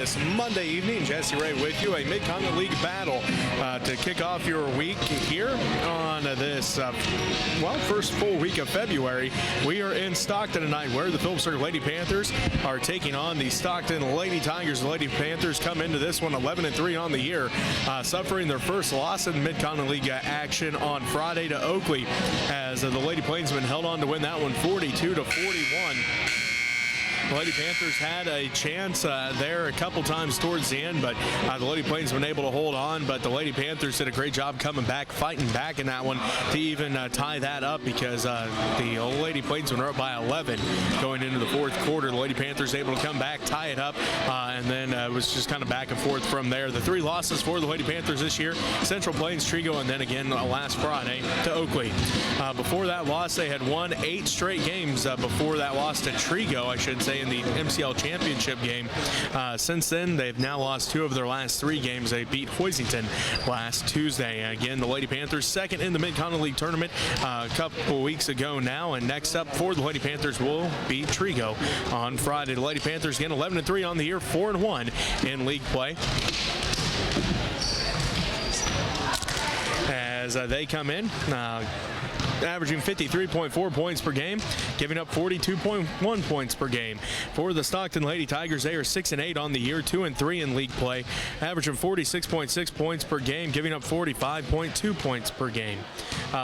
this Monday evening. Jesse Ray with you, a Mid-Continent League battle to kick off your week here on this, first full week of February. We are in Stockton tonight, where the Phillipsburg Lady Panthers are taking on the Stockton Lady Tigers. The Lady Panthers come into this one 11-3 on the year, suffering their first loss in the Mid-Continent League action on Friday to Oakley, as the Lady Plainsmen held on to win that one 42-41. The Lady Panthers had a chance there a couple times towards the end, but the Lady Plainsmen able to hold on. But the Lady Panthers did a great job coming back, fighting back in that one to even tie that up, because the Lady Plainsmen are up by 11 going into the fourth quarter. The Lady Panthers able to come back, tie it up, and then it was just kind of back and forth from there. The three losses for the Lady Panthers this year: Central Plains, Trigo, and then again last Friday to Oakley. Before that loss, they had won 8 straight games before that loss to Trigo, I should say, in the MCL championship game. Since then, they've now lost 2 of their last 3 games. They beat Hoisington last Tuesday. Again, the Lady Panthers second in the Mid-Continent League tournament a couple weeks ago now, and next up for the Lady Panthers will be Trigo on Friday. The Lady Panthers again 11-3 on the year, 4-1 in league play, as they come in averaging 53.4 points per game, giving up 42.1 points per game. For the Stockton Lady Tigers, they are 6-8 on the year, 2-3 in league play, averaging 46.6 points per game, giving up 45.2 points per game.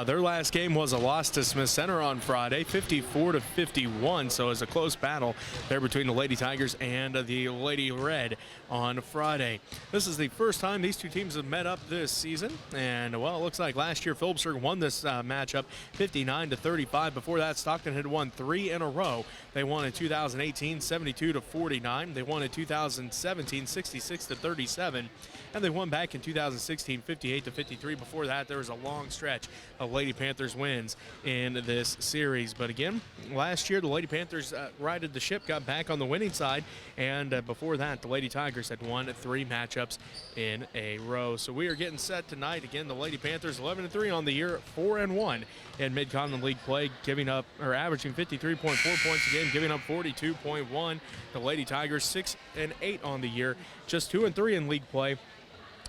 Their last game was a loss to Smith Center on Friday, 54-51, so it's a close battle there between the Lady Tigers and the Lady Red on Friday. This is the first time these two teams have met up this season, and well, it looks like last year Phillipsburg won this matchup 59-35. Before that, Stockton had won 3 in a row. They won in 2018 72-49. They won in 2017 66-37, and they won back in 2016 58-53. Before that, there was a long stretch of Lady Panthers wins in this series. But again, last year the Lady Panthers righted the ship, got back on the winning side, and before that the Lady Tigers had won 3 matchups in a row. So we are getting set tonight. Again, the Lady Panthers 11-3 on the year, 4-1 in Mid-Continent League play, giving up or averaging 53.4 points a game, giving up 42.1. The Lady Tigers 6-8 on the year, just 2-3 in league play,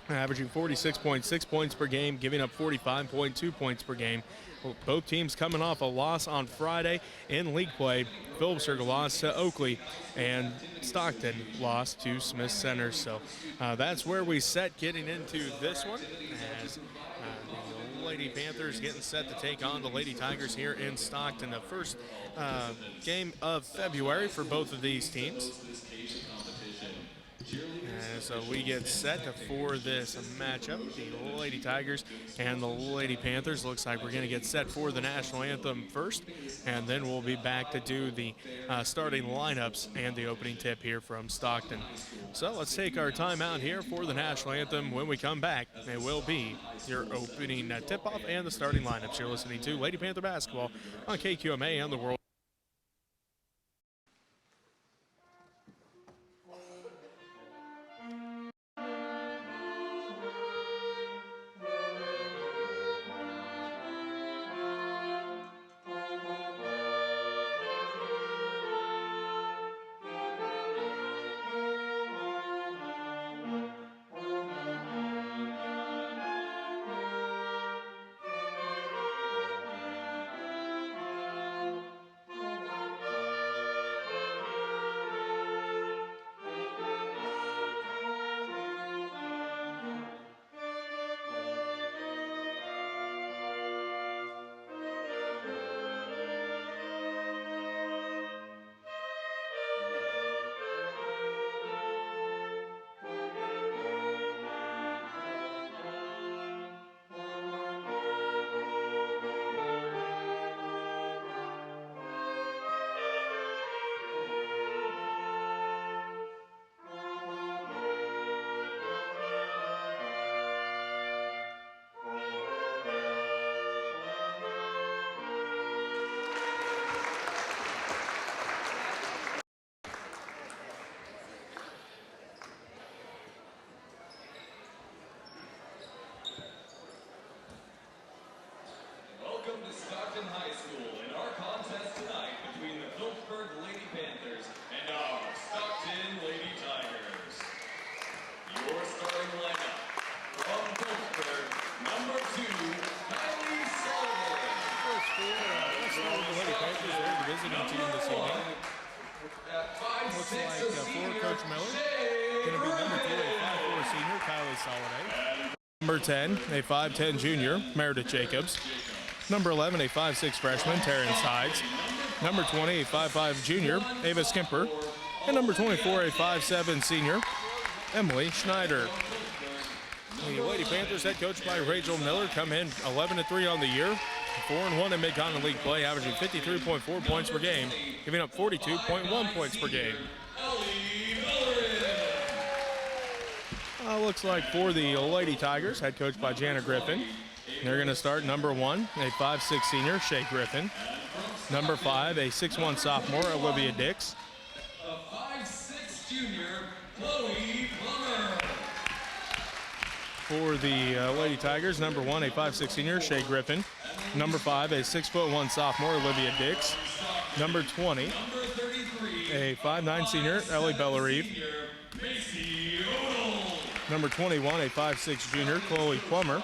averaging 46.6 points per game, giving up 45.2 points per game. Both teams coming off a loss on Friday in league play. Phillipsburg lost to Oakley, and Stockton lost to Smith Center. So that's where we set getting into this one, as the Lady Panthers getting set to take on the Lady Tigers here in Stockton. The first game of February for both of these teams. And so we get set for this matchup, the Lady Tigers and the Lady Panthers. Looks like we're going to get set for the national anthem first, and then we'll be back to do the starting lineups and the opening tip here from Stockton. So let's take our time out here for the national anthem. When we come back, it will be your opening tip-off and the starting lineups. You're listening to Lady Panther Basketball on KQMA and the World. Coach Miller. Going to be number 2, a 5'4" senior, Kylie Soliday. Number 10, a 5'10" junior, Meredith Jacobs. Number 11, a 5'6" freshman, Terrence Sides. Number 20, a 5'5" junior, Ava Skimper. And number 24, a 5'7" senior, Emily Schneider. The Lady Panthers, head coached by Rachel Miller, come in 11-3 on the year, 4-1 in Mid-Continent League play, averaging 53.4 points per game, giving up 42.1 points per game. Looks like for the Lady Tigers, head coached by Jana Griffin, they're going to start number 1, a 5'6" senior, Shay Griffin. Number 5, a 6'1" sophomore, Olivia Dix. A 5'6" junior, Chloe Plummer. For the Lady Tigers, number 1, a 5'6" senior, Shay Griffin. Number 5, a 6'1" sophomore, Olivia Dix. Number 20, a 5'9" senior, Ellie Bellarive. Number 21, a 5'6" junior, Chloe Plummer.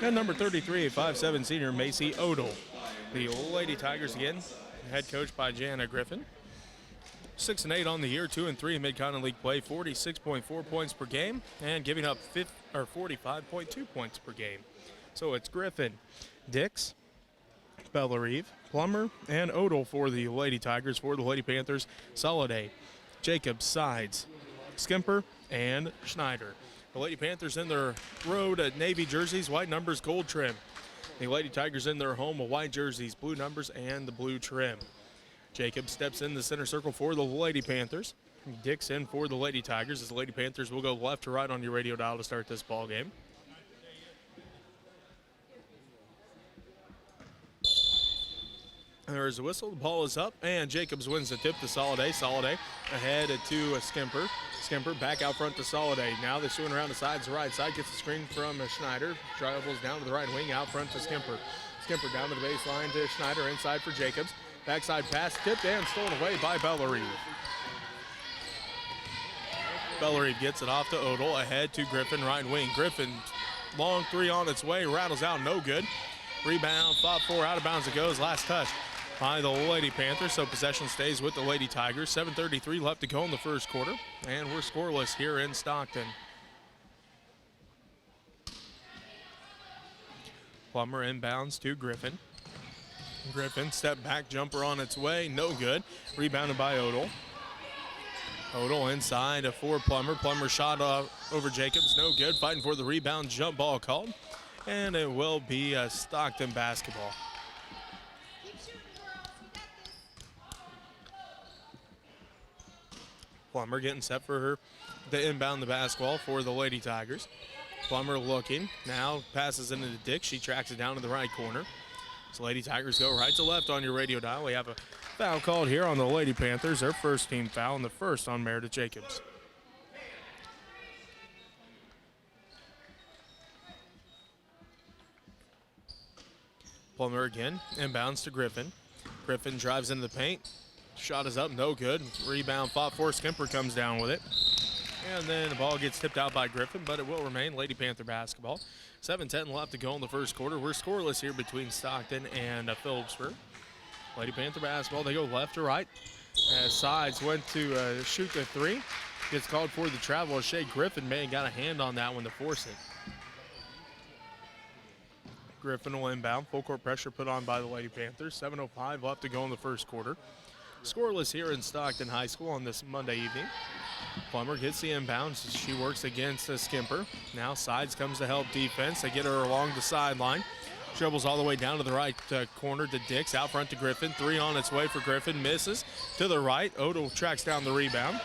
And number 33, a 5'7" senior, Macy Odell. The Lady Tigers again, head coached by Jana Griffin. 6-8 on the year, 2-3 in Mid-Continent League play, 46.4 points per game, and giving up 45.2 points per game. So it's Griffin, Dix, Bellarive, Plummer, and Odell for the Lady Tigers. For the Lady Panthers, Soliday, Jacobs, Sides, Skimper, and Schneider. The Lady Panthers in their road at navy jerseys, white numbers, gold trim. The Lady Tigers in their home with white jerseys, blue numbers, and the blue trim. Jacob steps in the center circle for the Lady Panthers. Dix in for the Lady Tigers as the Lady Panthers will go left to right on your radio dial to start this ball game. There's a whistle, the ball is up, and Jacobs wins the tip to Soliday. Soliday ahead to Skimper. Skimper back out front to Soliday. Now they're swinging around the sides, right side, gets the screen from Schneider. Travels down to the right wing, out front to Skimper. Skimper down to the baseline to Schneider, inside for Jacobs. Backside pass, tipped and stolen away by Bellarive. Bellarive gets it off to Odell, ahead to Griffin, right wing. Griffin, long three on its way, rattles out, no good. Rebound, 5-4, out of bounds it goes, last touch by the Lady Panthers, so possession stays with the Lady Tigers. 7:33 left to go in the first quarter, and we're scoreless here in Stockton. Plummer inbounds to Griffin. Griffin, step back jumper on its way, no good. Rebounded by Odell. Odell inside for Plummer. Plummer shot over Jacobs, no good. Fighting for the rebound, jump ball called. And it will be a Stockton basketball. Plummer getting set for her to inbound the basketball for the Lady Tigers. Plummer looking, now passes into the Dick. She tracks it down to the right corner. So Lady Tigers go right to left on your radio dial. We have a foul called here on the Lady Panthers, their first team foul, and the first on Meredith Jacobs. Plummer again, inbounds to Griffin. Griffin drives into the paint. Shot is up, no good. Rebound, 5-4, Skimper comes down with it. And then the ball gets tipped out by Griffin, but it will remain Lady Panther basketball. 7:10 left to go in the first quarter. We're scoreless here between Stockton and Phillipsburg. Lady Panther basketball, they go left to right. As Sides went to shoot the three. Gets called for the travel. Shay Griffin may have got a hand on that one to force it. Griffin will inbound. Full court pressure put on by the Lady Panthers. 7:05 left to go in the first quarter. Scoreless here in Stockton High School on this Monday evening. Plummer gets the inbound. She works against Skimper. Now Sides comes to help defense. They get her along the sideline. Dribbles all the way down to the right corner to Dix. Out front to Griffin. Three on its way for Griffin. Misses to the right. Odell tracks down the rebound.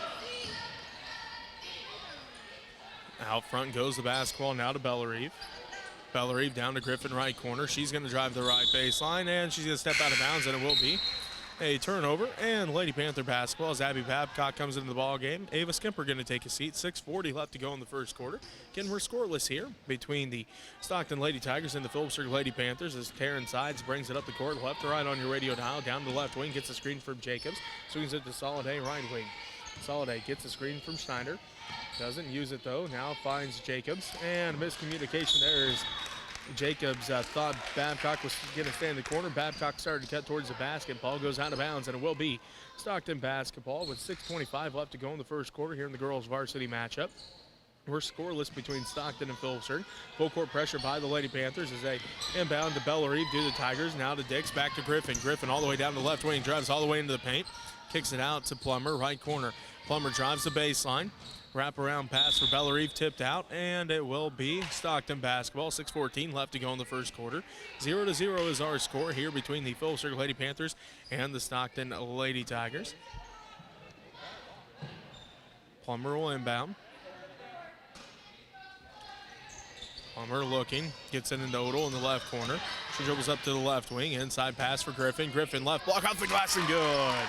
Out front goes the basketball now to Bellarive. Bellarive down to Griffin right corner. She's going to drive the right baseline, and she's going to step out of bounds, and it will be a turnover. And Lady Panther basketball as Abby Babcock comes into the ball game. Ava Skimper going to take a seat. 6:40 left to go in the first quarter. Again, we're scoreless here between the Stockton Lady Tigers and the Phillipsburg Lady Panthers as Taryn Sides brings it up the court, left to right on your radio dial, down to the left wing, gets a screen from Jacobs, swings it to Soliday, right wing. Soliday gets a screen from Schneider. Doesn't use it though, now finds Jacobs, and miscommunication there is Jacobs thought Babcock was going to stay in the corner. Babcock started to cut towards the basket. Ball goes out of bounds, and it will be Stockton basketball with 6:25 left to go in the first quarter here in the girls' varsity matchup. We're scoreless between Stockton and Phillipsburg. Full court pressure by the Lady Panthers as they inbound to Bellerive to the Tigers. Now to Dix, back to Griffin. Griffin all the way down the left wing, drives all the way into the paint. Kicks it out to Plummer, right corner. Plummer drives the baseline. Wraparound pass for Bellerive, tipped out, and it will be Stockton basketball. 6:14 left to go in the first quarter. 0-0 is our score here between the Phillipsburg Lady Panthers and the Stockton Lady Tigers. Plummer will inbound. Plummer looking, gets it into Odell in the left corner. She dribbles up to the left wing, inside pass for Griffin. Griffin left block off the glass and good.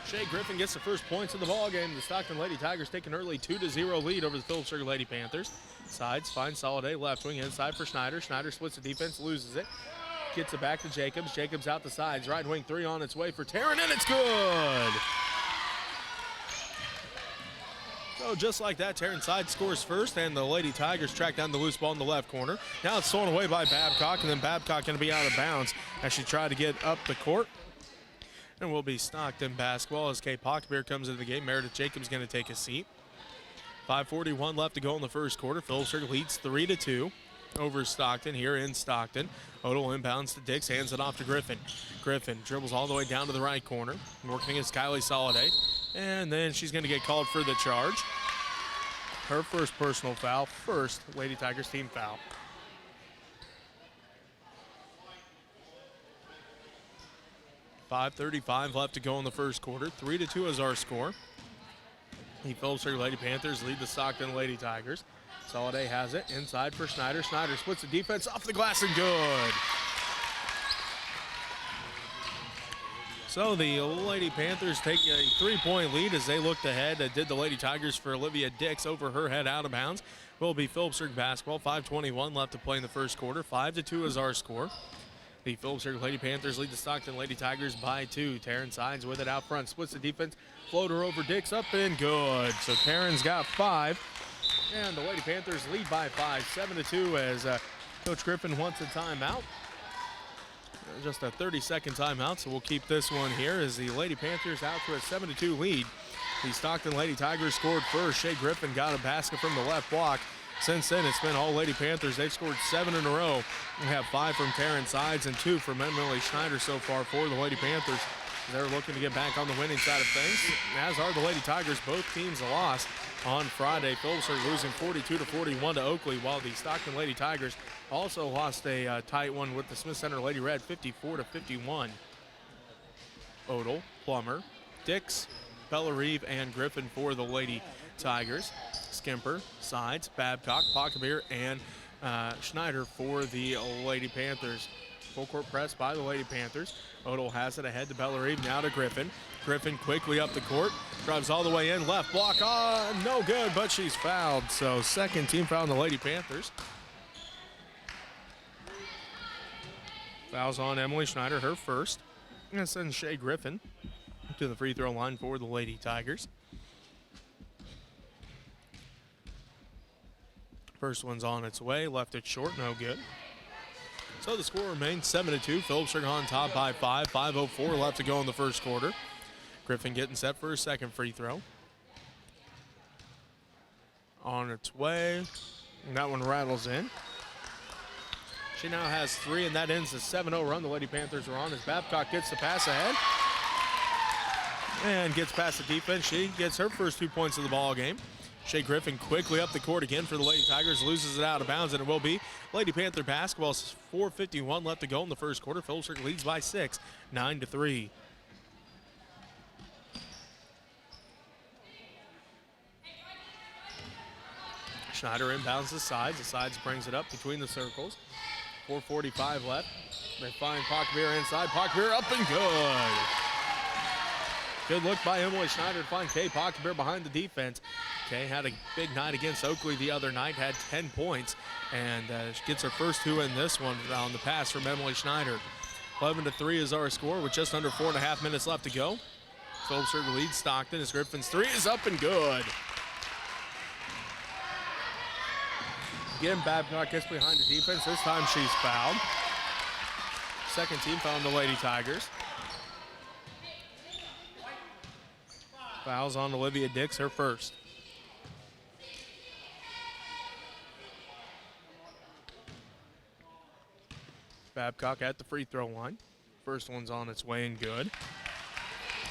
Shea Griffin gets the first points of the ball game. The Stockton Lady Tigers take an early 2-0 lead over the Phillipsburg Lady Panthers. Sides finds Soliday, left wing, inside for Schneider. Schneider splits the defense, loses it. Gets it back to Jacobs. Jacobs out the sides, right wing three on its way for Taryn, and it's good. So just like that, Taryn Side scores first, and the Lady Tigers track down the loose ball in the left corner. Now it's thrown away by Babcock, and then Babcock going to be out of bounds as she tried to get up the court. And will be Stockton basketball as Kay Pockbeer comes into the game. Meredith Jacobs going to take a seat. 5:41 left to go in the first quarter. Phillipsburg leads 3-2 over Stockton here in Stockton. Odell inbounds to Dix, hands it off to Griffin. Griffin dribbles all the way down to the right corner, working against Kylie Soliday. And then she's going to get called for the charge. Her first personal foul, first Lady Tigers team foul. .535 left to go in the first quarter. 3-2 is our score. The Phillipsburg Lady Panthers lead the Stockton Lady Tigers. Soliday has it inside for Schneider. Schneider splits the defense off the glass and good. So the Lady Panthers take a 3-point lead as they looked ahead. Did the Lady Tigers for Olivia Dix over her head out of bounds. Will be Phillipsburg basketball. 5:21 left to play in the first quarter. 5-2 is our score. The Phillipsburg Lady Panthers lead the Stockton Lady Tigers by 2. Taryn Sides with it out front, splits the defense, floater over Dix, up and good. So Taryn's got 5, and the Lady Panthers lead by 5, 7-2 as Coach Griffin wants a timeout. Just a 30-second timeout, so we'll keep this one here as the Lady Panthers out to a 7-2 lead. The Stockton Lady Tigers scored first. Shea Griffin got a basket from the left block. Since then, it's been all Lady Panthers. They've scored 7 in a row. We have 5 from Taryn Sides and 2 from Emily Schneider so far for the Lady Panthers. They're looking to get back on the winning side of things, as are the Lady Tigers. Both teams lost on Friday. Phillipsburg losing 42-41 to Oakley, while the Stockton Lady Tigers also lost a tight one with the Smith Center Lady Red, 54-51. Odell, Plummer, Dix, Bellerive, and Griffin for the Lady Tigers. Skimper, Sides, Babcock, Pockbeer, and Schneider for the Lady Panthers. Full court press by the Lady Panthers. Odell has it ahead to Bellerive, now to Griffin. Griffin quickly up the court, drives all the way in, left block, no good, but she's fouled. So second team foul on the Lady Panthers. Fouls on Emily Schneider, her first. And sends Shea Griffin to the free throw line for the Lady Tigers. First one's on its way, left it short, no good. So the score remains 7-2. Phillipsburg on top by 5. 5:04 left to go in the first quarter. Griffin getting set for her second free throw. On its way. And that one rattles in. She now has 3, and that ends the 7-0 run the Lady Panthers are on as Babcock gets the pass ahead. And gets past the defense. She gets her first 2 points of the ball game. Shea Griffin quickly up the court again for the Lady Tigers, loses it out of bounds, and it will be Lady Panther basketball. 4:51 left to go in the first quarter. Phillipsburg leads by 6, 9-3. Schneider inbounds the sides. The sides brings it up between the circles. 4:45 left. They find Pockbeer inside. Pockbeer up and good. Good look by Emily Schneider to find Kay Pockbeer behind the defense. Kay had a big night against Oakley the other night, had 10 points, and she gets her first 2 in this one on the pass from Emily Schneider. 11-3 is our score with just under 4.5 minutes left to go. Phillipsburg leads Stockton as Griffin's 3 is up and good. Again, Babcock gets behind the defense. This time she's fouled. Second team foul on the Lady Tigers. Fouls on Olivia Dix, her first. Babcock at the free throw line. First one's on its way and good.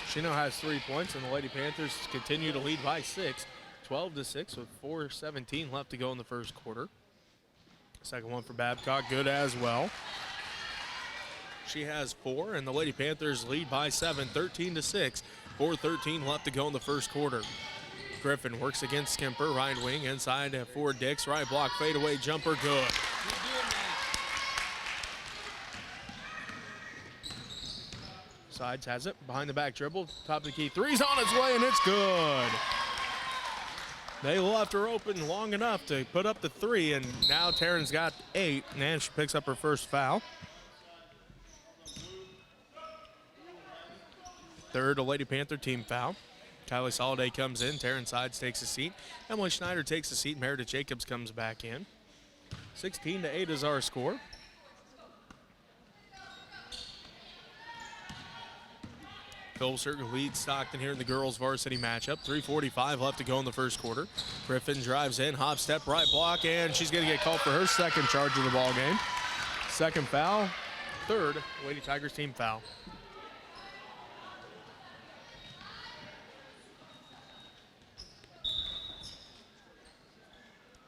She now has 3 points, and the Lady Panthers continue to lead by 6. 12-6 with 4:17 left to go in the first quarter. Second one for Babcock, good as well. She has 4, and the Lady Panthers lead by 7, 13-6. 4:13 left to go in the first quarter. Griffin works against Skimper, right wing, inside for Dix. Right block, fadeaway jumper, good. Sides has it, behind the back dribble, top of the key. Three's on its way, and it's good. They left her open long enough to put up the 3, and now Taryn's got 8, and she picks up her first foul. Third, a Lady Panther team foul. Kylie Soliday comes in, Taryn Sides takes a seat. Emily Schneider takes a seat, Meredith Jacobs comes back in. 16-8 is our score. Phillipsburg leads Stockton here in the girls varsity matchup. 3:45 left to go in the first quarter. Griffin drives in, hop step, right block, and she's going to get called for her second charge of the ball game. Second foul, third Lady Tigers team foul.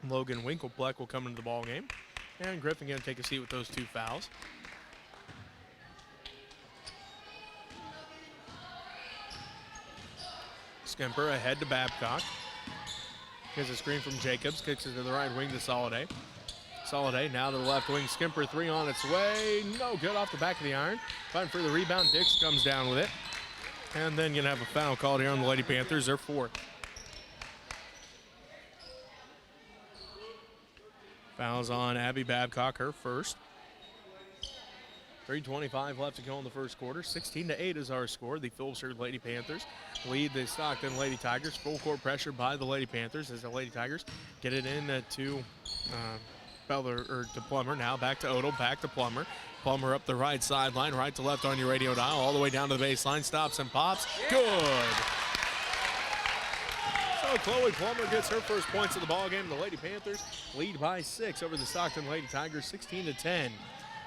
Logan Winkelpleck will come into the ball game, and Griffin going to take a seat with those 2 fouls. Skimper ahead to Babcock. Here's a screen from Jacobs, kicks it to the right wing to Soliday. Soliday now to the left wing. Skimper 3 on its way. No good off the back of the iron. Fighting for the rebound. Dix comes down with it. And then going to have a foul called here on the Lady Panthers, their 4th. Fouls on Abby Babcock, her first. 3:25 left to go in the first quarter. 16-8 is our score. The Phillipsburg Lady Panthers lead the Stockton Lady Tigers. Full court pressure by the Lady Panthers as the Lady Tigers get it in to Plummer. Now back to Odell, back to Plummer. Plummer up the right sideline, right to left on your radio dial, all the way down to the baseline. Stops and pops. Good. So Chloe Plummer gets her first points of the ball game. The Lady Panthers lead by 6 over the Stockton Lady Tigers, 16-10.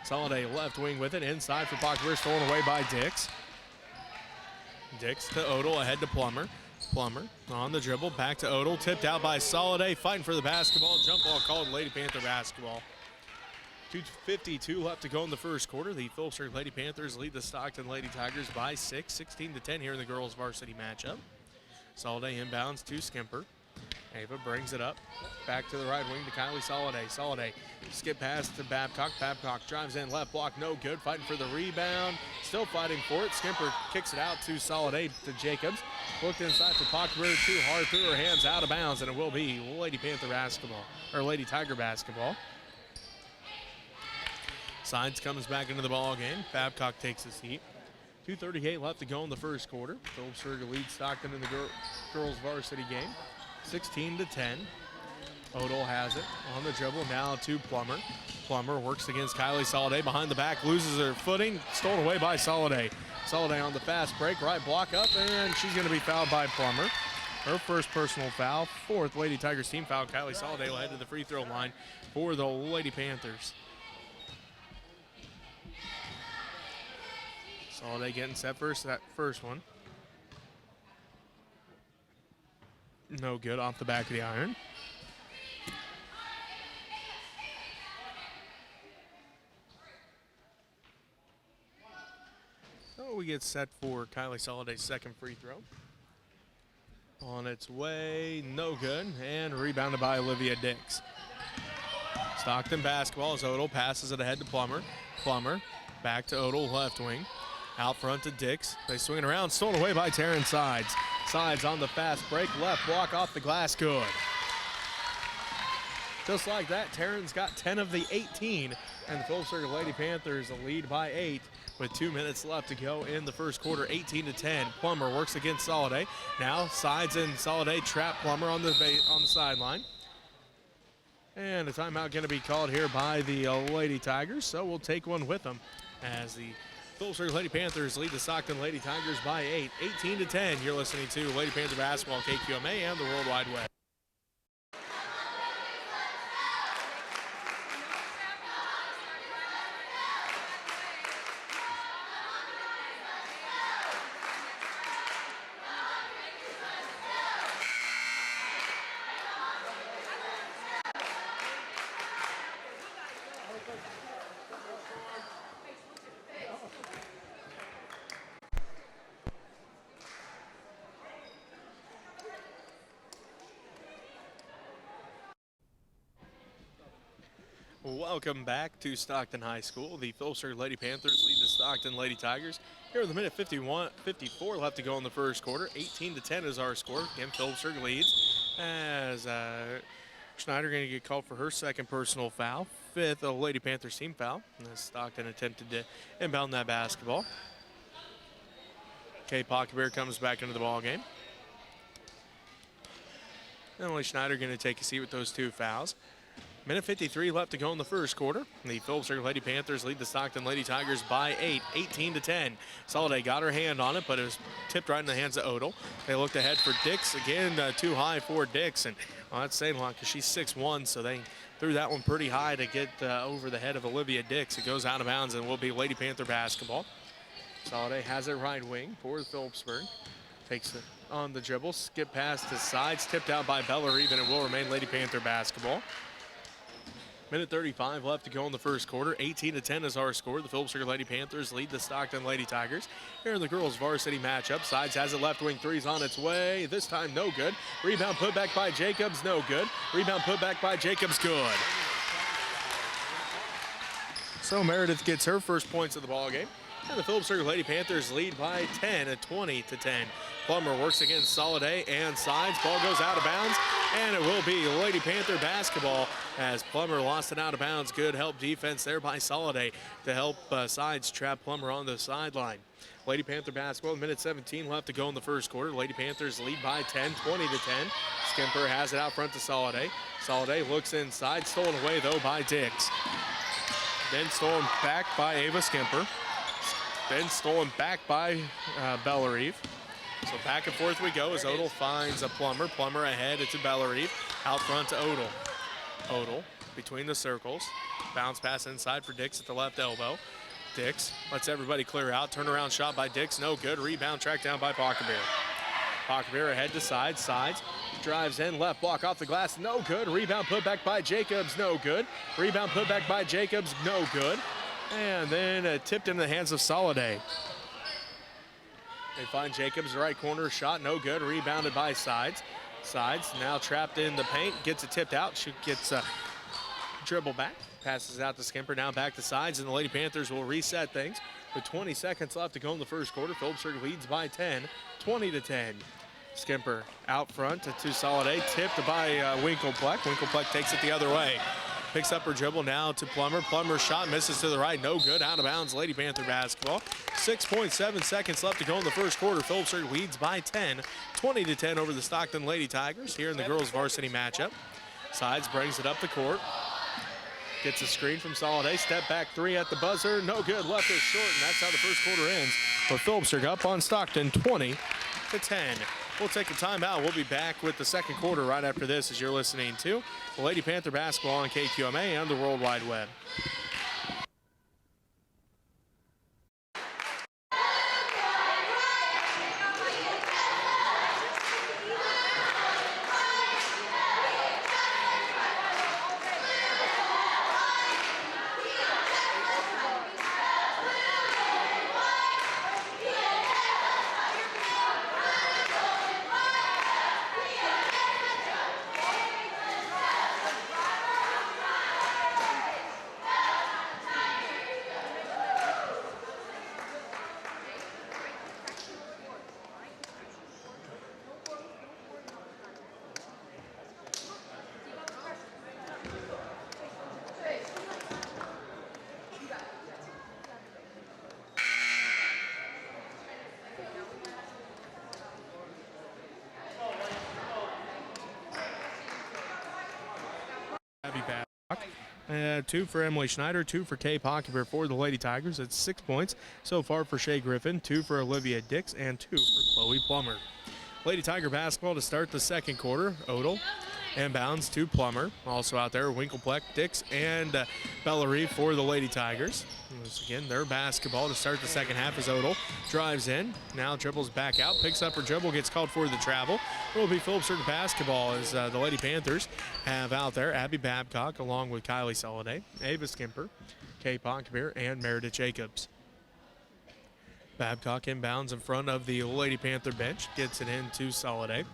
Soliday left wing with it, inside for Bachler, stolen away by Dix. Dix to Odell, ahead to Plummer. Plummer on the dribble, back to Odell, tipped out by Soliday, fighting for the basketball. Jump ball called Lady Panther basketball. 2:52 left to go in the first quarter. The Phillipsburg Lady Panthers lead the Stockton Lady Tigers by 6, 16-10 here in the girls varsity matchup. Soliday inbounds to Skimper. Ava brings it up, back to the right wing to Kylie Soliday. Soliday skip pass to Babcock. Babcock drives in, left block, no good. Fighting for the rebound, still fighting for it. Skimper kicks it out to Soliday to Jacobs. Looked inside for Pockberry, too hard, threw her hands out of bounds, and it will be Lady Panther basketball, or Lady Tiger basketball. Sides comes back into the ball game. Babcock takes a seat. 2:38 left to go in the first quarter. Phillipsburg leads Stockton in the girls varsity game. 16-10. Odell has it on the dribble, now to Plummer. Plummer works against Kylie Soliday behind the back, loses her footing, stolen away by Soliday. Soliday on the fast break, right block up, and she's going to be fouled by Plummer. Her first personal foul, 4th Lady Tigers team foul. Kylie Soliday will head to the free throw line for the Lady Panthers. Soliday getting set first, that first one. No good, off the back of the iron. So we get set for Kylie Soliday's second free throw. On its way, no good, and rebounded by Olivia Dix. Stockton basketball as Odell passes it ahead to Plummer. Plummer back to Odell, left wing. Out front to Dix. They swing it around, stolen away by Taryn Sides. Sides on the fast break, left block off the glass, good. Just like that, Taryn's got 10 of the 18, and the Phillipsburg Lady Panthers lead by 8 with 2 minutes left to go in the first quarter, 18-10. Plummer works against Soliday. Now Sides and Soliday trap Plummer on the sideline. And a timeout going to be called here by the Lady Tigers, so we'll take one with them as the Phillipsburg Lady Panthers lead the Stockton Lady Tigers by 8, 18-10. You're listening to Lady Panther Basketball on KQMA and the World Wide Web. Welcome back to Stockton High School. The Phillipsburg Lady Panthers lead the Stockton Lady Tigers. Here with a minute 54 left to go in the first quarter. 18-10 is our score. Again, Phillipsburg leads as Schneider going to get called for her second personal foul. Fifth, a Lady Panthers team foul. As Stockton attempted to inbound that basketball. Kay Pocketbear comes back into the ball game. Emily Schneider going to take a seat with those two fouls. Minute 53 left to go in the first quarter. The Phillipsburg Lady Panthers lead the Stockton Lady Tigers by 8, 18-10. Soliday got her hand on it, but it was tipped right in the hands of Odell. They looked ahead for Dix. Again, too high for Dix, and that's saying a lot because she's 6'1", so they threw that one pretty high to get over the head of Olivia Dix. It goes out of bounds and will be Lady Panther basketball. Soliday has it right wing for Phillipsburg. Takes it on the dribble, skip past the sides, tipped out by Bella Reeve, and it will remain Lady Panther basketball. Minute 35 left to go in the first quarter. 18-10 is our score. The Phillipsburg Lady Panthers lead the Stockton Lady Tigers. Here in the girls' varsity matchup, Sides has a left wing threes on its way. This time, no good. Rebound put back by Jacobs, no good. Rebound put back by Jacobs, good. So Meredith gets her first points of the ball game. And the Phillipsburg Lady Panthers lead by 10 at 20-10. Plummer works against Soliday and Sides. Ball goes out of bounds, and it will be Lady Panther basketball as Plummer lost it out of bounds. Good help defense there by Soliday to help Sides trap Plummer on the sideline. Lady Panther basketball, minute 17 left to go in the first quarter. Lady Panthers lead by 10, 20-10. Skimper has it out front to Soliday. Soliday looks inside, stolen away though by Dix. Then stolen back by Ava Skimper. Then stolen back by Bella Reeve. So back and forth we go as Odell finds a Plummer. Plummer ahead, it's a Bella Reeve. Out front to Odell. Odell between the circles. Bounce pass inside for Dix at the left elbow. Dix lets everybody clear out. Turnaround shot by Dix, no good. Rebound tracked down by Pocketbear. Pocketbear ahead to Sides. Sides drives in, left block off the glass, no good. Rebound put back by Jacobs, no good. Rebound put back by Jacobs, no good. And then tipped into the hands of Soliday. They find Jacobs, right corner shot, no good. Rebounded by Sides. Sides now trapped in the paint, gets it tipped out. She gets dribble back, passes out to Skimper, now back to Sides, and the Lady Panthers will reset things. With 20 seconds left to go in the first quarter, Phillipsburg leads by 10, 20-10. Skimper out front to Soliday, tipped by Winkelpleck. Winkelpleck takes it the other way. Picks up her dribble now to Plummer. Plummer shot misses to the right, no good. Out of bounds, Lady Panther basketball. 6.7 seconds left to go in the first quarter. Phillipsburg leads by 10, 20-10 over the Stockton Lady Tigers here in the girls' varsity matchup. Sides brings it up the court. Gets a screen from Soliday. Step back three at the buzzer. No good. Left is short, and that's how the first quarter ends. With Phillipsburg up on Stockton 20-10. We'll take a timeout. We'll be back with the second quarter right after this as you're listening to the Lady Panther basketball on KQMA and the World Wide Web. 2 for Emily Schneider, 2 for Kay Pocketbeer for the Lady Tigers. It's 6 points so far for Shea Griffin, 2 for Olivia Dix, and 2 for Chloe Plummer. Lady Tiger basketball to start the second quarter. Odell inbounds to Plummer. Also out there, Winklepleck, Dix, and Bellarive for the Lady Tigers. Once again, their basketball to start the second half as Odell drives in. Now dribbles back out, picks up her dribble, gets called for the travel. It will be Phillipsburg basketball as the Lady Panthers have out there Abby Babcock along with Kylie Soliday, Ava Skimper, Kay Pocketbeer, and Meredith Jacobs. Babcock inbounds in front of the Lady Panther bench, gets it into Soliday.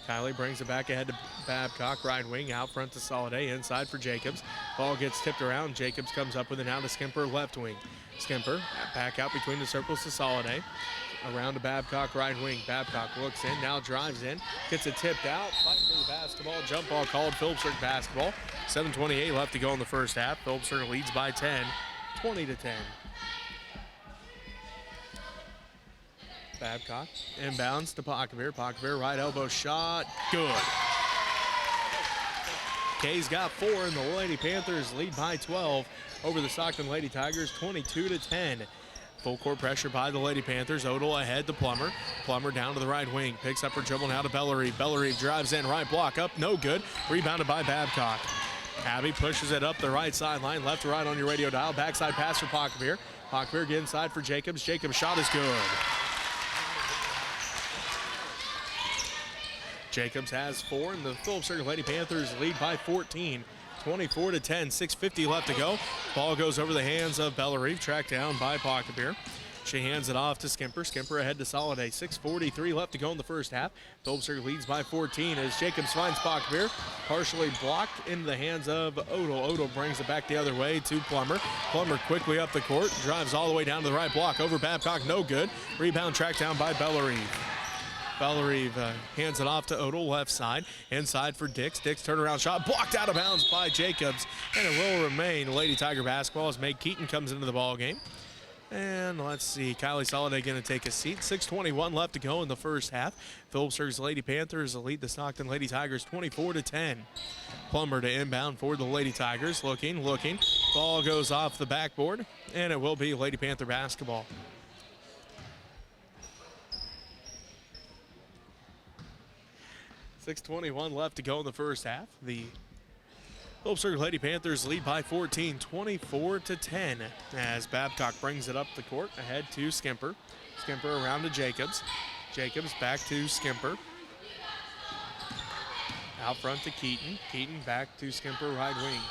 Kylie brings it back ahead to Babcock, right wing, out front to Soliday, inside for Jacobs. Ball gets tipped around. Jacobs comes up with it now to Skimper, left wing. Skimper back out between the circles to Soliday. Around to Babcock, right wing. Babcock looks in, now drives in, gets it tipped out, fight for the basketball. Jump ball called, Phillipsburg basketball. 7:28 left to go in the first half. Phillipsburg leads by 10, 20-10. Babcock inbounds to Pocketbeer. Pocketbeer right elbow shot, good. Kay's got 4 and the Lady Panthers lead by 12 over the Stockton Lady Tigers, 22-10. Full court pressure by the Lady Panthers. Odell ahead to Plummer. Plummer down to the right wing. Picks up her dribble now to Bellarive. Bellarive drives in, right block up, no good. Rebounded by Babcock. Abby pushes it up the right sideline, left to right on your radio dial. Backside pass for Pocketbeer. Pocketbeer get inside for Jacobs. Jacobs' shot is good. Jacobs has 4, and the Phillipsburg Lady Panthers lead by 14, 24-10, 6:50 left to go. Ball goes over the hands of Bellarive, tracked down by Pocketbeer. She hands it off to Skimper. Skimper ahead to Soliday. 6:43 left to go in the first half. Phillipsburg leads by 14 as Jacobs finds Pocketbeer. Partially blocked into the hands of Odell. Odell brings it back the other way to Plummer. Plummer quickly up the court, drives all the way down to the right block. Over Babcock, no good. Rebound tracked down by Bellarive. Bellarive hands it off to Odell, left side. Inside for Dix. Dix turnaround shot blocked out of bounds by Jacobs. And it will remain Lady Tiger basketball as Meg Keaton comes into the ball game. And let's see, Kylie Soliday going to take a seat. 6:21 left to go in the first half. Phillipsburg's Lady Panthers lead the Stockton Lady Tigers 24-10. Plummer to inbound for the Lady Tigers. Looking. Ball goes off the backboard, and it will be Lady Panther basketball. 6:21 left to go in the first half. The Phillipsburg Lady Panthers lead by 14, 24-10, as Babcock brings it up the court ahead to Skimper. Skimper around to Jacobs. Jacobs back to Skimper. Out front to Keaton. Keaton back to Skimper, right wing.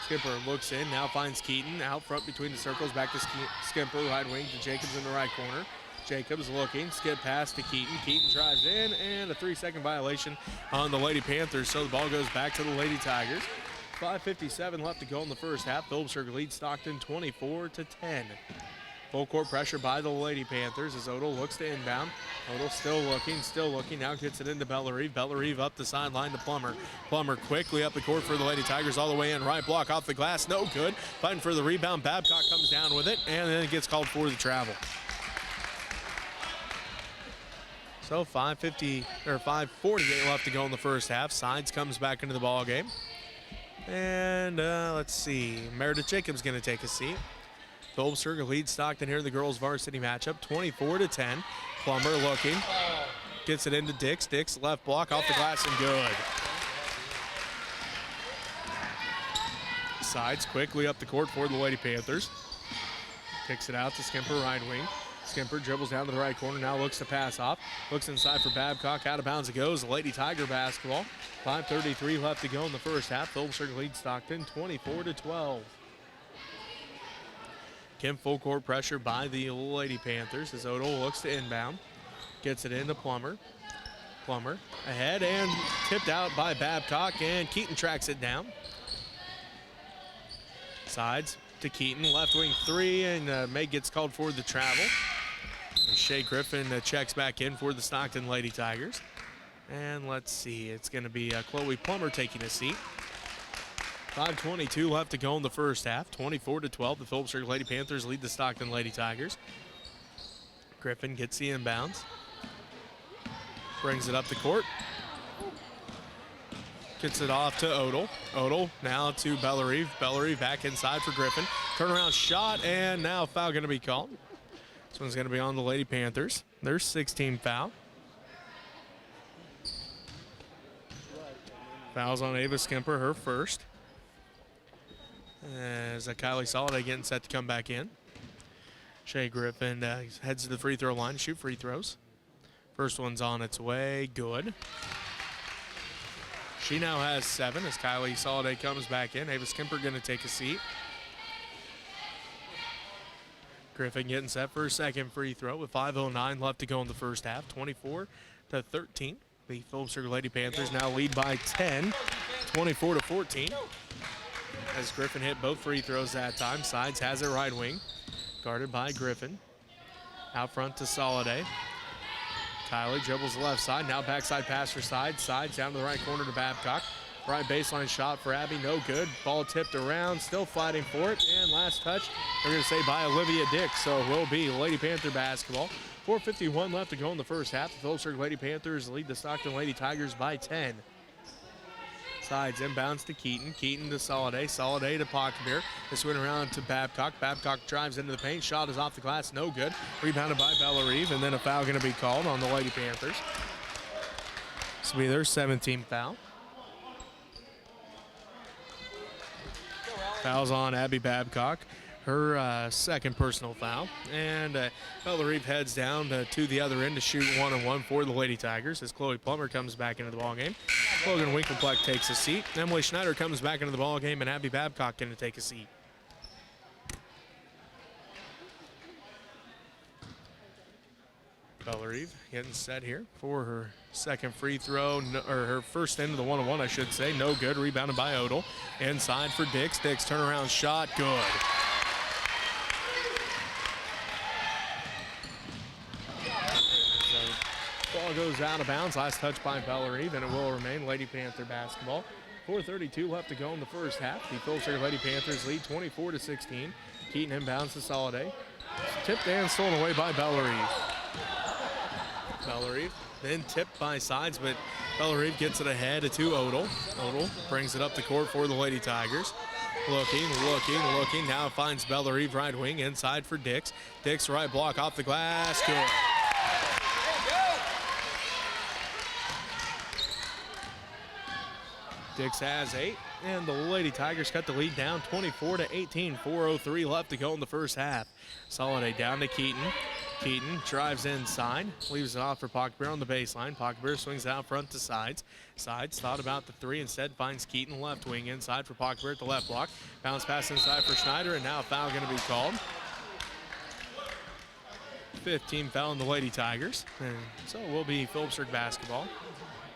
Skimper looks in, now finds Keaton. Out front between the circles, back to Skimper, right wing to Jacobs in the right corner. Jacobs looking, skip pass to Keaton. Keaton drives in, and a 3-second violation on the Lady Panthers, so the ball goes back to the Lady Tigers. 5:57 left to go in the first half. Phillipsburg leads Stockton 24-10. Full court pressure by the Lady Panthers as Odell looks to inbound. Odell still looking, now gets it into Bellarive. Bellarive up the sideline to Plummer. Plummer quickly up the court for the Lady Tigers, all the way in, right block off the glass, no good. Fighting for the rebound, Babcock comes down with it, and then it gets called for the travel. So 5:48 left to go in the first half. Sides comes back into the ball game. And let's see, Meredith Jacobs going to take a seat. Phillipsburg leads Stockton here in the girls varsity matchup, 24-10. Plummer looking, gets it into Dix. Dix left block off the glass and good. Sides quickly up the court for the Lady Panthers. Kicks it out to Skimper, right wing. Skimper dribbles down to the right corner, now looks to pass off. Looks inside for Babcock, out of bounds it goes. Lady Tiger basketball. 5:33 left to go in the first half. Phillipsburg leads Stockton 24-12. Kim full court pressure by the Lady Panthers as Odell looks to inbound. Gets it into Plummer. Plummer ahead and tipped out by Babcock, and Keaton tracks it down. Sides to Keaton, left wing 3, and Meg gets called for the travel. And Shea Griffin checks back in for the Stockton Lady Tigers. And let's see, it's going to be Chloe Plummer taking a seat. 5:22 left to go in the first half. 24-12, the Phillipsburg Lady Panthers lead the Stockton Lady Tigers. Griffin gets the inbounds. Brings it up the court. Gets it off to Odell. Odell now to Bellerive. Bellerive back inside for Griffin. Turnaround shot, and now foul going to be called. This one's going to be on the Lady Panthers. Their 16th foul. Foul's on Ava Skimper, her first. As Kylie Soliday getting set to come back in. Shea Griffin heads to the free throw line to shoot free throws. First one's on its way, good. She now has 7 as Kylie Soliday comes back in. Ava Skimper going to take a seat. Griffin getting set for her second free throw with 5:09 left to go in the first half. 24-13. The Phillipsburg Lady Panthers now lead by 10, 24-14. As Griffin hit both free throws that time. Sides has it right wing. Guarded by Griffin. Out front to Soliday. Kylie dribbles the left side. Now backside pass for Sides. Sides down to the right corner to Babcock. Right baseline shot for Abby. No good. Ball tipped around. Still fighting for it. And last touch, we're going to say by Olivia Dix. So it will be Lady Panther basketball. 4:51 left to go in the first half. The Phillipsburg Lady Panthers lead the Stockton Lady Tigers by 10. Sides inbounds to Keaton. Keaton to Soliday. Soliday to Pockbeer. This went around to Babcock. Babcock drives into the paint. Shot is off the glass. No good. Rebounded by Bellerive. And then a foul going to be called on the Lady Panthers. This will be their 17th foul. Foul's on Abby Babcock. Her second personal foul. And Bellerive heads down to the other end to shoot 1-on-1 for the Lady Tigers as Chloe Plummer comes back into the ballgame. Logan Winkelpleck takes a seat. Emily Schneider comes back into the ballgame, and Abby Babcock going to take a seat. Bellerive getting set here for her second free throw, or her first into the 1-on-1, I should say. No good. Rebounded by Odell. Inside for Dix. Dix turnaround shot. Good. Ball goes out of bounds. Last touch by Bellerive, and it will remain Lady Panther basketball. 4:32 left to go in the first half. The Phillipsburg Lady Panthers lead 24-16. Keaton inbounds to Soliday. Tipped and stolen away by Bellerive. Bellerive then tipped by Sides, but Bellerive gets it ahead to Odell. Odell brings it up the court for the Lady Tigers. Looking. Now finds Bellerive right wing inside for Dix. Dix right block off the glass. Good. Dix has 8, and the Lady Tigers cut the lead down 24-18. 4:03 left to go in the first half. Soliday down to Keaton. Keaton drives inside, leaves it off for Pockbeer on the baseline. Pockbeer swings out front to Sides. Sides thought about the 3, instead finds Keaton left wing inside for Pockbeer at the left block. Bounce pass inside for Schneider, and now a foul going to be called. 15 foul on the Lady Tigers, and so it will be Phillipsburg basketball.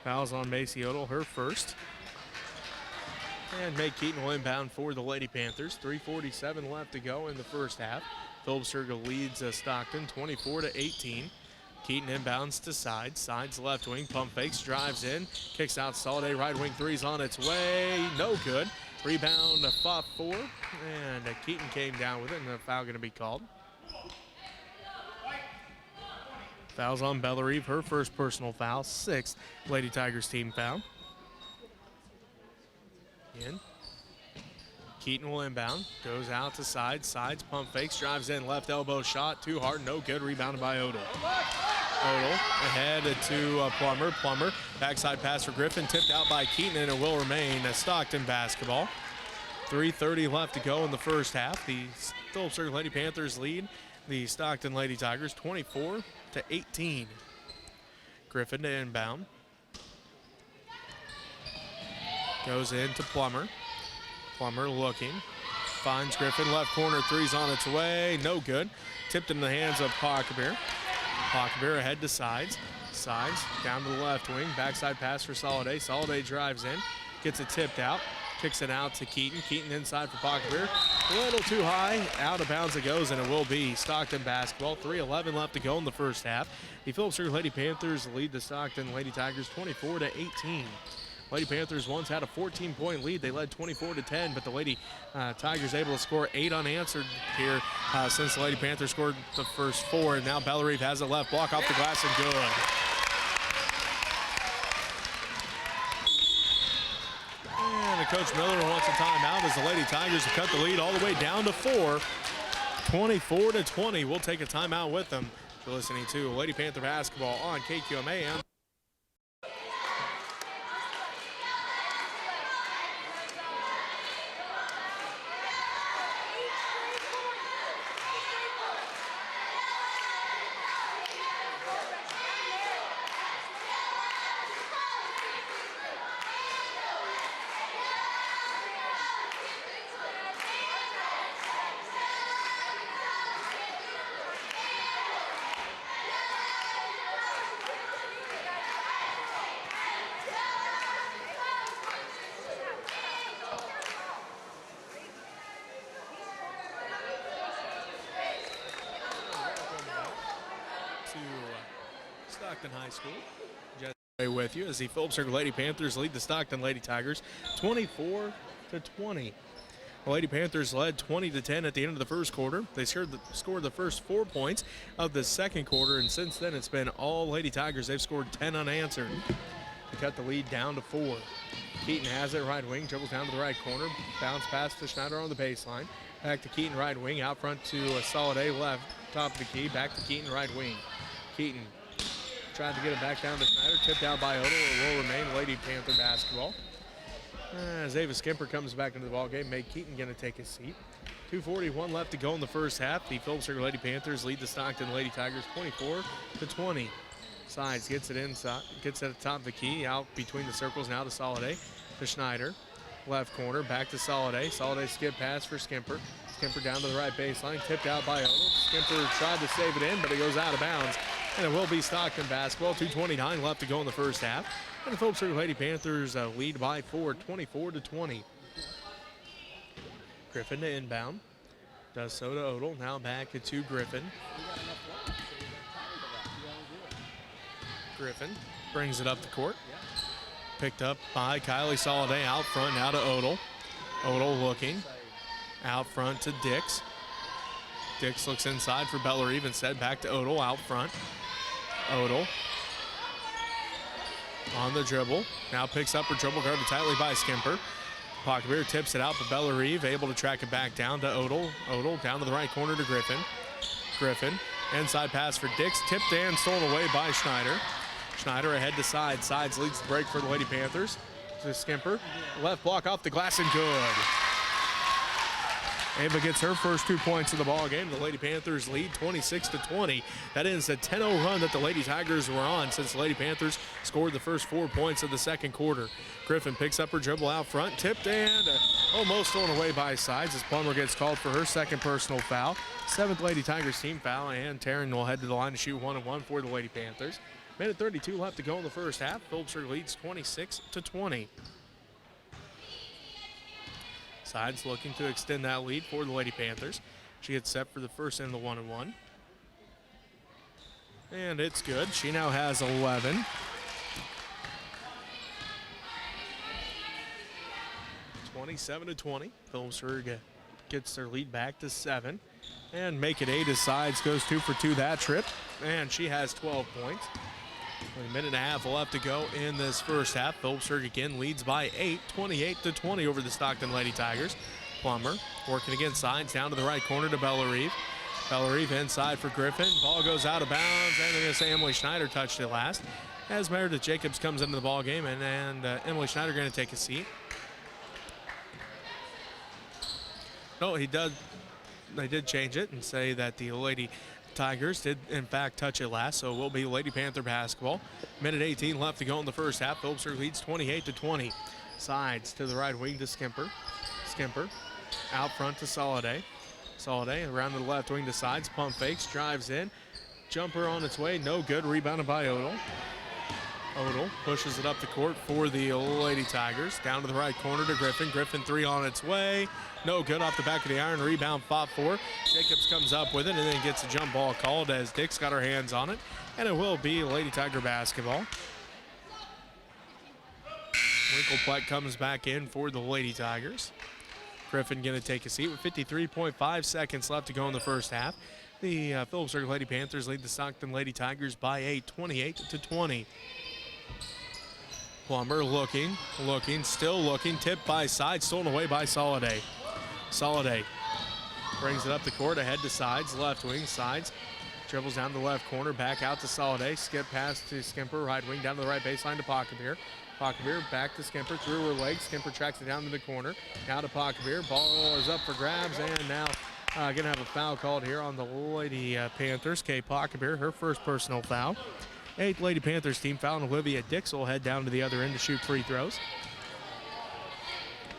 Fouls on Macy Odell, her first. And Meg Keaton will inbound for the Lady Panthers. 3:47 left to go in the first half. Phillipsburg leads Stockton 24-18. Keaton inbounds to Sides. Sides left wing, pump fakes, drives in, kicks out Soliday. Right wing three's on its way, no good. Rebound fought for, and Keaton came down with it, and a foul going to be called. Foul's on Bellerive, her first personal foul, 6th Lady Tigers team foul. In. Keaton will inbound, goes out to Sides. Sides pump fakes, drives in, left elbow shot, too hard, no good. Rebounded by Odell. Odell ahead to Plummer. Plummer, backside pass for Griffin, tipped out by Keaton, and it will remain a Stockton basketball. 3:30 left to go in the first half. The Phillipsburg Lady Panthers lead the Stockton Lady Tigers 24-18. Griffin to inbound. Goes into Plummer. Plummer looking. Finds Griffin. Left corner three's on its way. No good. Tipped in the hands of Pockbeer. Pockbeer ahead to Sides. Sides down to the left wing. Backside pass for Soliday. Soliday drives in. Gets it tipped out. Kicks it out to Keaton. Keaton inside for Pockbeer. A little too high. Out of bounds it goes, and it will be Stockton basketball. 3:11 left to go in the first half. The Phillipsburg Lady Panthers lead the Stockton Lady Tigers 24-18. Lady Panthers once had a 14-point lead. They led 24-10, but the Lady Tigers able to score 8 unanswered here since the Lady Panthers scored the first 4. And now Bellerive has a left block off the glass and good. Coach Miller wants a timeout as the Lady Tigers have cut the lead all the way down to 4. 24-20. We'll take a timeout with them. You're listening to Lady Panther basketball on KQMA. And Stockton High School. Just with you as the Phillipsburg Lady Panthers lead the Stockton Lady Tigers 24-20. The Lady Panthers led 20-10 at the end of the first quarter. They scored the first 4 points of the second quarter, and since then it's been all Lady Tigers. They've scored 10 unanswered to cut the lead down to 4. Keaton has it, right wing, dribbles down to the right corner, bounce pass to Schneider on the baseline. Back to Keaton, right wing, out front to Soliday, left, top of the key, back to Keaton, right wing. Keaton tried to get it back down to Schneider, tipped out by Odell. It will remain Lady Panther basketball. As Ava Skimper comes back into the ballgame, Meg Keaton going to take his seat. 2:41 left to go in the first half. The Phillipsburg Lady Panthers lead the Stockton Lady Tigers 24-20. Sides gets it inside, gets it at the top of the key, out between the circles now to Soliday, to Schneider. Left corner, back to Soliday. Soliday skip pass for Skimper. Skimper down to the right baseline, tipped out by Odell. Skimper tried to save it in, but it goes out of bounds. And it will be Stockton basketball. 2:29 left to go in the first half. And the Phillipsburg Lady Panthers lead by 4, 24-20. Griffin to inbound. Does so to Odell. Now back to Griffin. Griffin brings it up the court. Picked up by Kylie Soliday out front. Now to Odell. Odell looking. Out front to Dix. Dix looks inside for Bellerive instead. Back to Odell out front. Odell on the dribble. Now picks up her dribble, guarded tightly by Skimper. Pocketbeer tips it out, but Bellerive able to track it back down to Odell. Odell down to the right corner to Griffin. Griffin, inside pass for Dix. Tipped and stolen away by Schneider. Schneider ahead to side. Sides leads the break for the Lady Panthers. To Skimper. Left block off the glass and good. Ava gets her first 2 points of the ball game. The Lady Panthers lead 26-20. That is a 10-0 run that the Lady Tigers were on since the Lady Panthers scored the first 4 points of the second quarter. Griffin picks up her dribble out front, tipped and almost thrown away by Sides as Plummer gets called for her second personal foul. 7th Lady Tigers team foul, and Taryn will head to the line to shoot 1-1 for the Lady Panthers. Minute 32 left to go in the first half. Phillipsburg leads 26-20. Sides looking to extend that lead for the Lady Panthers. She gets set for the first in the 1-1. And it's good. She now has 11. 27-20. Phillipsburg gets their lead back to 7. And make it 8 as Sides goes 2 for 2 that trip. And she has 12 points. A minute and a half left to go in this first half. Phillipsburg again leads by 8, 28-20 over the Stockton Lady Tigers. Plummer working against Sides down to the right corner to Bellerive. Bellerive inside for Griffin. Ball goes out of bounds, and I guess Emily Schneider touched it last. As Meredith Jacobs comes into the ball game, and Emily Schneider going to take a seat. No, they did change it and say that the Lady Tigers did, in fact, touch it last, so it will be Lady Panther basketball. Minute 18 left to go in the first half. Phillipsburg leads 28-20. Sides to the right wing to Skimper. Skimper out front to Soliday. Soliday around to the left wing to Sides. Pump fakes, drives in. Jumper on its way, no good. Rebounded by Odell. Odell pushes it up the court for the Lady Tigers. Down to the right corner to Griffin. Griffin 3 on its way. No good off the back of the iron. Rebound fought for. Jacobs comes up with it and then gets a jump ball called as Dix got her hands on it. And it will be Lady Tiger basketball. Winklepleck comes back in for the Lady Tigers. Griffin going to take a seat with 53.5 seconds left to go in the first half. The Phillipsburg Lady Panthers lead the Stockton Lady Tigers by 8, 28-20. Plummer looking, still looking, tipped by side, stolen away by Soliday. Soliday brings it up the court, ahead to sides, left wing, sides. Dribbles down the left corner, back out to Soliday. Skip pass to Skimper, right wing, down to the right baseline to Pocketbeer. Pocketbeer back to Skimper, through her legs. Skimper tracks it down to the corner. Now to Pocketbeer. Ball is up for grabs, and now going to have a foul called here on the Lady Panthers. Kay Pocketbeer, her first personal foul. 8th Lady Panthers team foul, and Olivia Dix will head down to the other end to shoot free throws.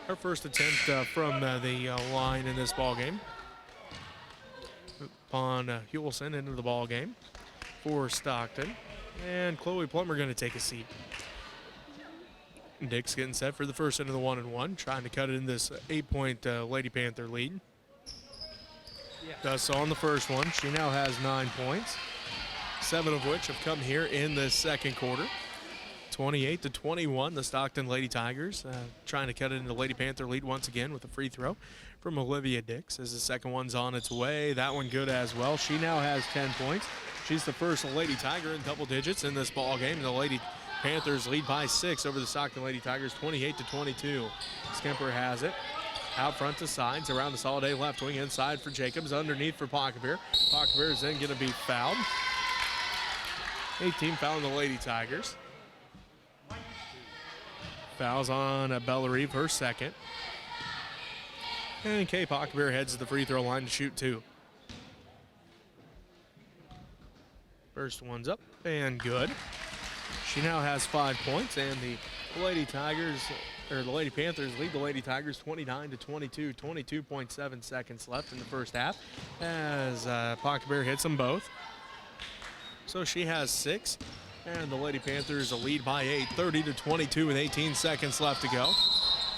Her first attempt from the line in this ball game. On Hewelson into the ball game for Stockton, and Chloe Plummer going to take a seat. Dix getting set for the first end of the 1-and-1, trying to cut it in this 8-point Lady Panther lead. Does so on the first one. She now has 9 points, 7 of which have come here in the second quarter. 28-21, the Stockton Lady Tigers trying to cut it into the Lady Panther lead once again with a free throw from Olivia Dix as the second one's on its way. That one good as well. She now has 10 points. She's the first Lady Tiger in double digits in this ball game. The Lady Panthers lead by 6 over the Stockton Lady Tigers, 28-22. Skimper has it. Out front to sides, around the Soliday left wing, inside for Jacobs, underneath for Pocketbeer. Pocketbeer is then going to be fouled. 18 foul on the Lady Tigers. Fouls on Bellarive, her second. And Kay Pocketbeer heads to the free throw line to shoot 2. First one's up and good. She now has 5 points, and the Lady Tigers, or the Lady Panthers lead the Lady Tigers 29-22, 22.7 seconds left in the first half as Pocketbeer hits them both. So she has 6. And the Lady Panthers a lead by 8, 30-22 with 18 seconds left to go.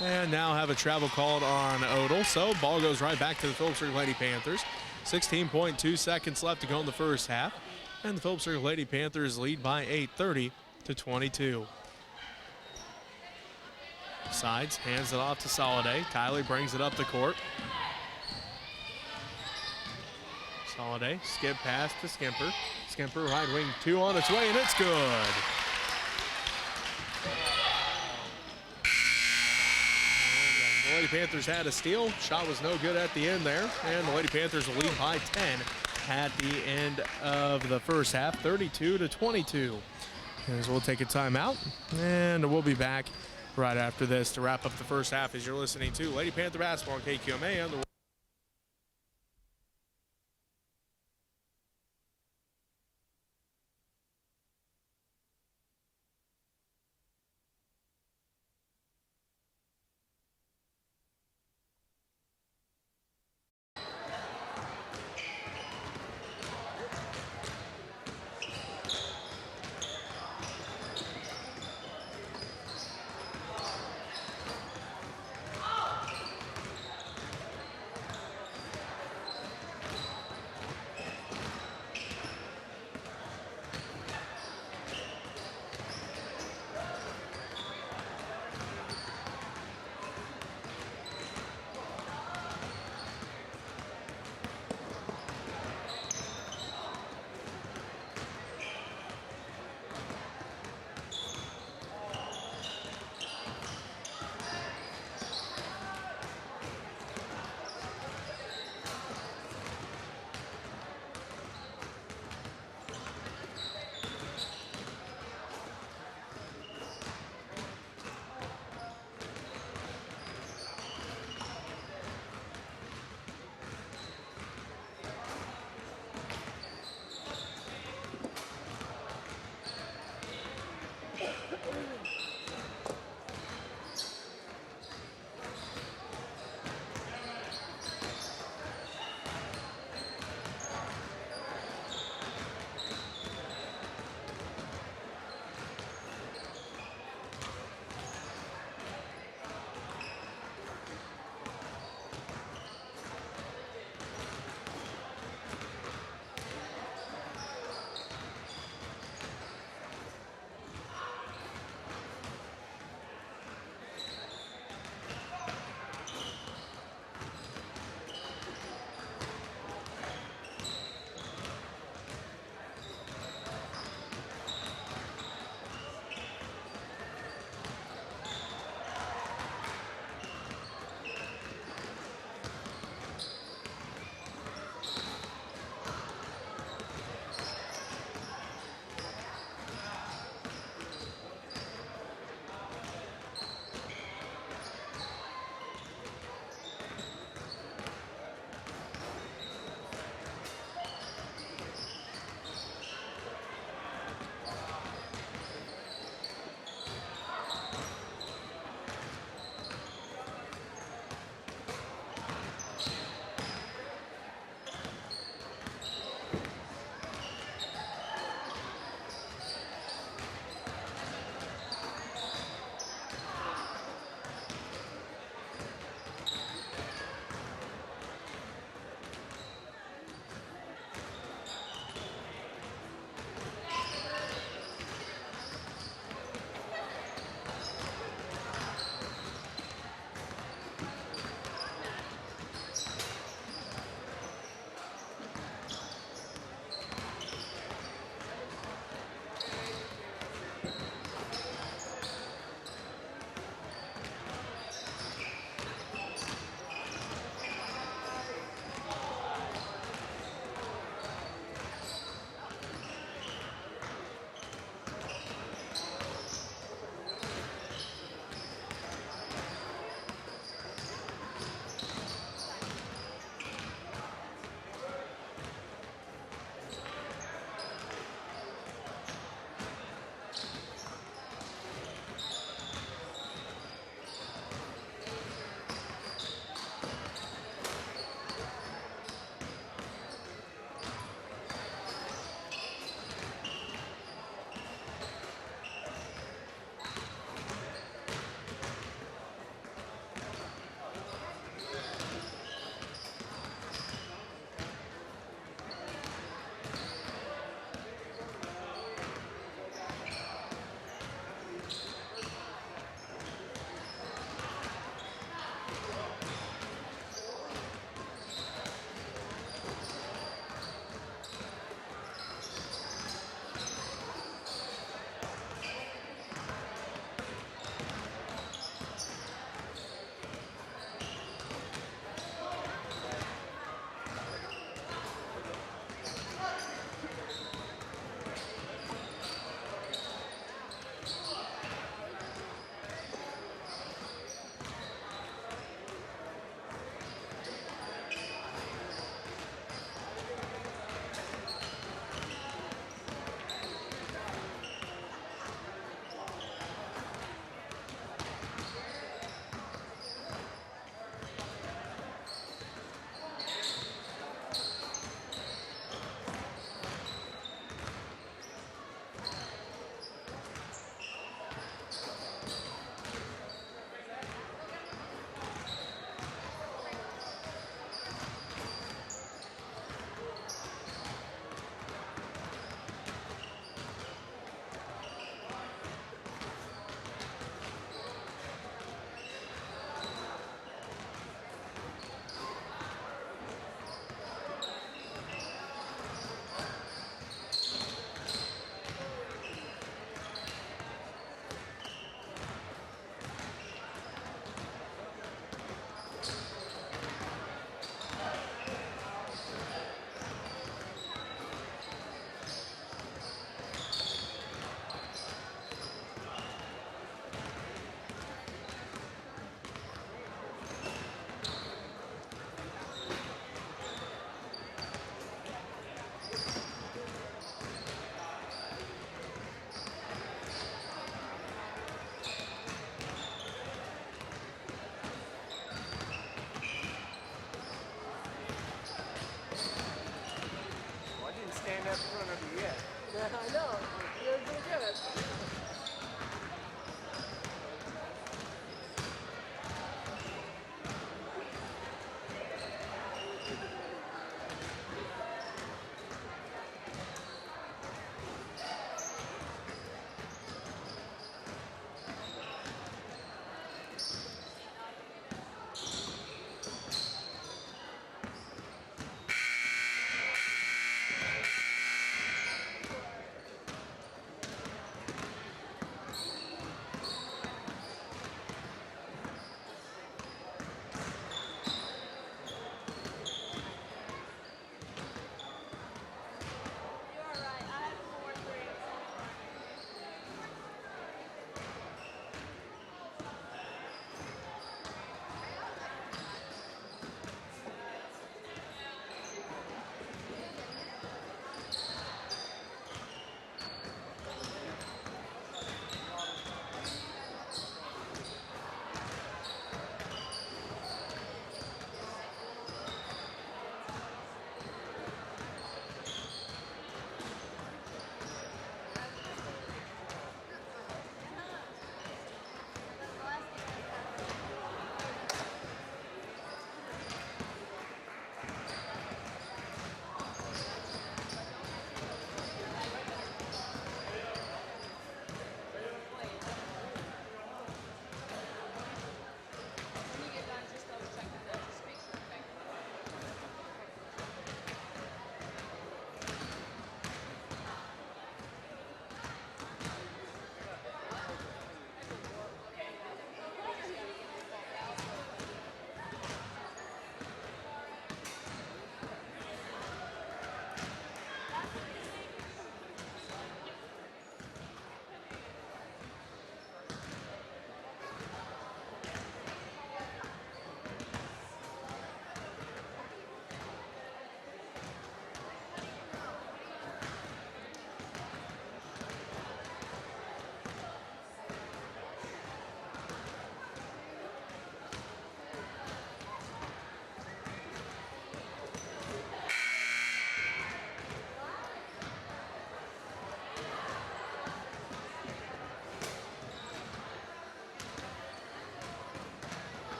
And now have a travel called on Odell. So ball goes right back to the Phillipsburg Lady Panthers. 16.2 seconds left to go in the first half. And the Phillipsburg Lady Panthers lead by 8, 30-22. Sides, hands it off to Soliday. Kylie brings it up the court. Soliday, skip pass to Skimper. Skimper, right wing, 2 on its way, and it's good. The Lady Panthers had a steal. Shot was no good at the end there, and the Lady Panthers will lead by 10 at the end of the first half, 32-22. As we'll take a timeout, and we'll be back right after this to wrap up the first half as you're listening to Lady Panther Basketball on KQMA and the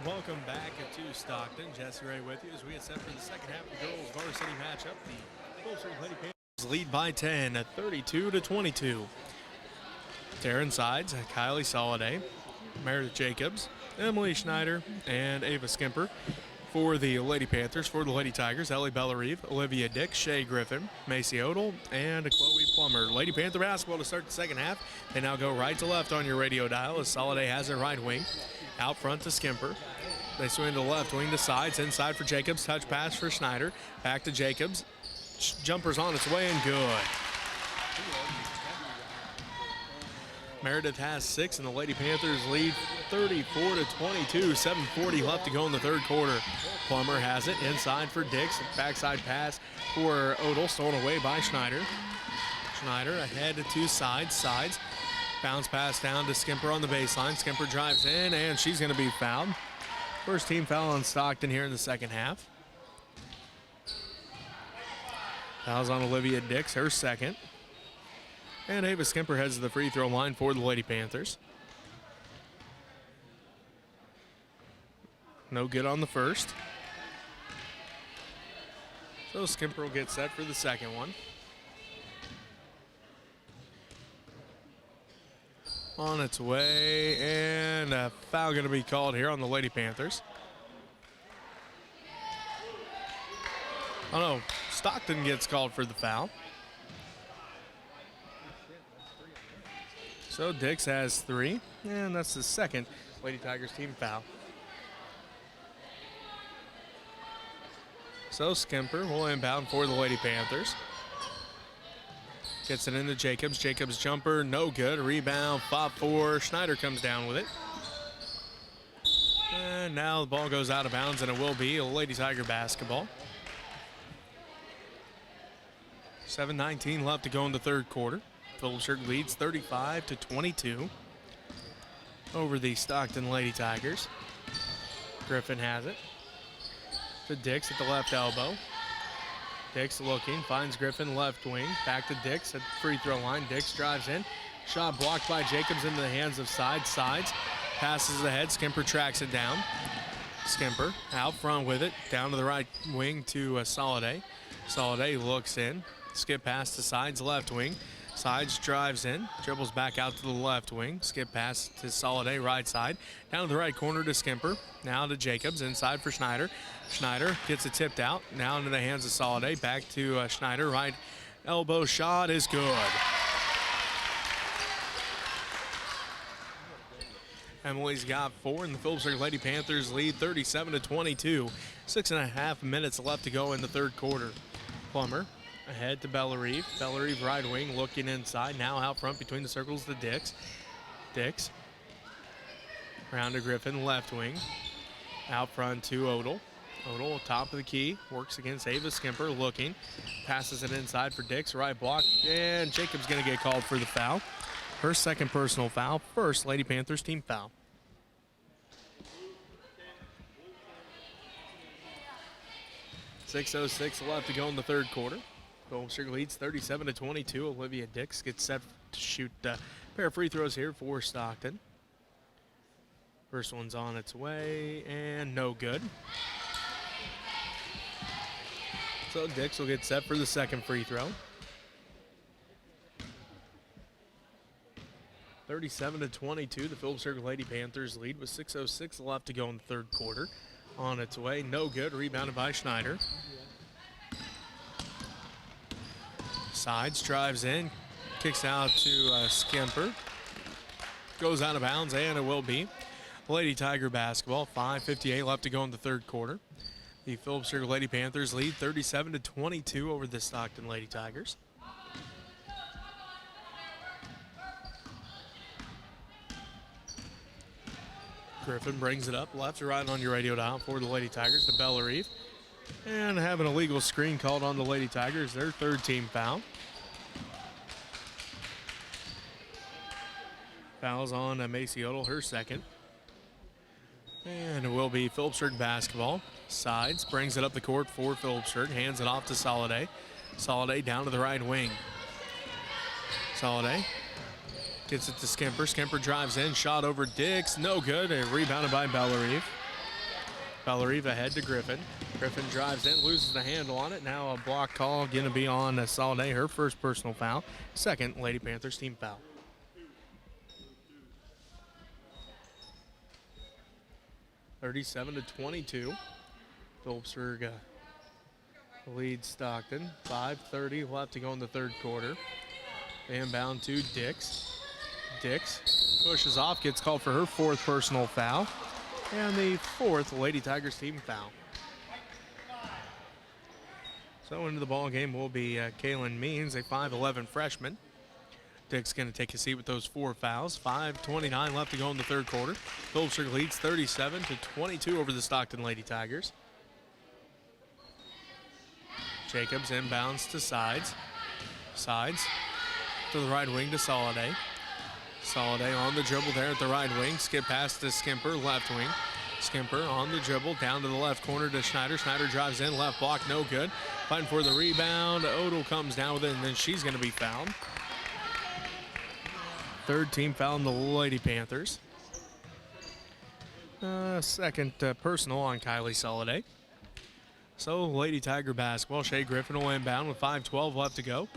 Welcome back to Stockton. Jesse Ray with you as we get set for the second half of the girls varsity matchup. The Full Lady Panthers lead by 10 at 32-22. Taryn Sides, Kylie Soliday, Meredith Jacobs, Emily Schneider, and Ava Skimper. For the Lady Panthers, for the Lady Tigers, Ellie Bellarive, Olivia Dick, Shay Griffin, Macy Odell, and Chloe Plummer. Lady Panther basketball to start the second half. They now go right to left on your radio dial as Soliday has her right wing. Out front to Skimper. They swing to the left wing to Sides. Inside for Jacobs. Touch pass for Schneider. Back to Jacobs. Jumper's on its way and good. Meredith has 6, and the Lady Panthers lead 34-22. 7:40 left to go in the third quarter. Plummer has it inside for Dix. Backside pass for Odell, stolen away by Schneider. Schneider ahead to Sides. Bounce pass down to Skimper on the baseline. Skimper drives in, and she's going to be fouled. First team foul on Stockton here in the second half. Fouls on Olivia Dix, her second. And Ava Skimper heads to the free throw line for the Lady Panthers. No good on the first. So Skimper will get set for the second one. On its way, and a foul going to be called here on the Lady Panthers. Oh no, Stockton gets called for the foul. So Dix has 3, and that's the second Lady Tigers team foul. So Skimper will inbound for the Lady Panthers. Gets it into Jacobs. Jacobs jumper, no good. Rebound, pop 4. Schneider comes down with it. And now the ball goes out of bounds, and it will be a Lady Tiger basketball. 7:19 left to go in the third quarter. Phillipsburg leads 35-22 over the Stockton Lady Tigers. Griffin has it to Dix at the left elbow. Dix looking, finds Griffin left wing. Back to Dix at the free throw line. Dix drives in. Shot blocked by Jacobs into the hands of Sides. Passes ahead. Skimper tracks it down. Skimper out front with it. Down to the right wing to Soliday. Soliday looks in. Skip pass to Sides left wing. Sides drives in, dribbles back out to the left wing. Skip pass to Soliday, right side. Down to the right corner to Skimper. Now to Jacobs, inside for Schneider. Schneider gets it tipped out. Now into the hands of Soliday. Back to Schneider, right elbow shot is good. Emily's got 4, and the Phillipsburg Lady Panthers lead 37-22. 6.5 minutes left to go in the third quarter. Plummer ahead to Bellarive. Bellarive right wing looking inside. Now out front between the circles to Dix. Dix. Round to Griffin, left wing. Out front to Odell. Odell, top of the key. Works against Ava Skimper, looking. Passes it inside for Dix. Right block. And Jacob's going to get called for the foul. Her second personal foul. First Lady Panthers team foul. .606 left to go in the third quarter. Phillipsburg leads 37-22. Olivia Dix gets set to shoot a pair of free throws here for Stockton. First one's on its way and no good. So Dix will get set for the second free throw. 37-22. The Phillipsburg Lady Panthers lead with 6:06 left to go in the third quarter. On its way, no good. Rebounded by Schneider. Sides drives in, kicks out to Skimper. Goes out of bounds, and it will be Lady Tiger basketball. 5:58 left to go in the third quarter. The Phillipsburg Lady Panthers lead 37-22 over the Stockton Lady Tigers. Griffin brings it up left to right on your radio dial for the Lady Tigers to Bellarive. And have an illegal screen called on the Lady Tigers, their third team foul. Fouls on Macy Odell, her second. And it will be Phillipsburg basketball. Sides, brings it up the court for Phillipsburg, hands it off to Soliday. Soliday down to the right wing. Soliday gets it to Skimper. Skimper drives in, shot over Dix, no good. Rebounded by Bellarive. Bellerive ahead to Griffin. Griffin drives in, loses the handle on it. Now a block call going to be on Soliday, her first personal foul. Second Lady Panthers team foul. (37-22). Phillipsburg leads Stockton. 5:30 left to go in the third quarter. Inbound to Dix. Dix pushes off, gets called for her fourth personal foul. And the fourth Lady Tigers team foul. So into the ball game will be Kaylin Means, a 5'11 freshman. Dick's going to take a seat with those 4 fouls. 5:29 left to go in the third quarter. Phillipsburg leads 37-22 over the Stockton Lady Tigers. Jacobs inbounds to Sides. Sides to the right wing to Soliday. Soliday on the dribble there at the right wing. Skip pass to Skimper, left wing. Skimper on the dribble, down to the left corner to Schneider. Schneider drives in, left block, no good. Fighting for the rebound. Odell comes down with it, and then she's going to be fouled. Third team foul on the Lady Panthers. Second personal on Kylie Soliday. So Lady Tiger basketball. Shea Griffin will inbound with 5:12 left to go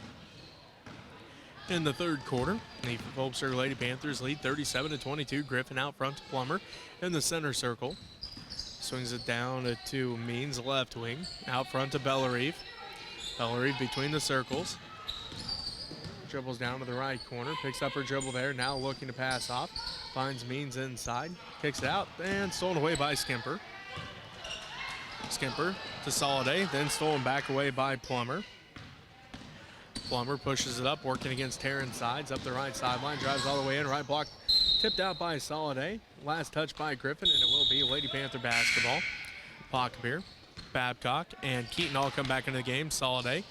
in the third quarter. The Phillipsburg Lady Panthers lead 37-22. Griffin out front to Plummer in the center circle. Swings it down to Means, left wing. Out front to Bellerive. Bellerive between the circles. Dribbles down to the right corner. Picks up her dribble there. Now looking to pass off. Finds Means inside. Kicks it out and stolen away by Skimper. Skimper to Soliday. Then stolen back away by Plummer. Plummer pushes it up, working against Taryn Sides up the right sideline, drives all the way in, right block, tipped out by Soliday. Last touch by Griffin, and it will be Lady Panther basketball. Pockbeer, Babcock, and Keaton all come back into the game. Soliday,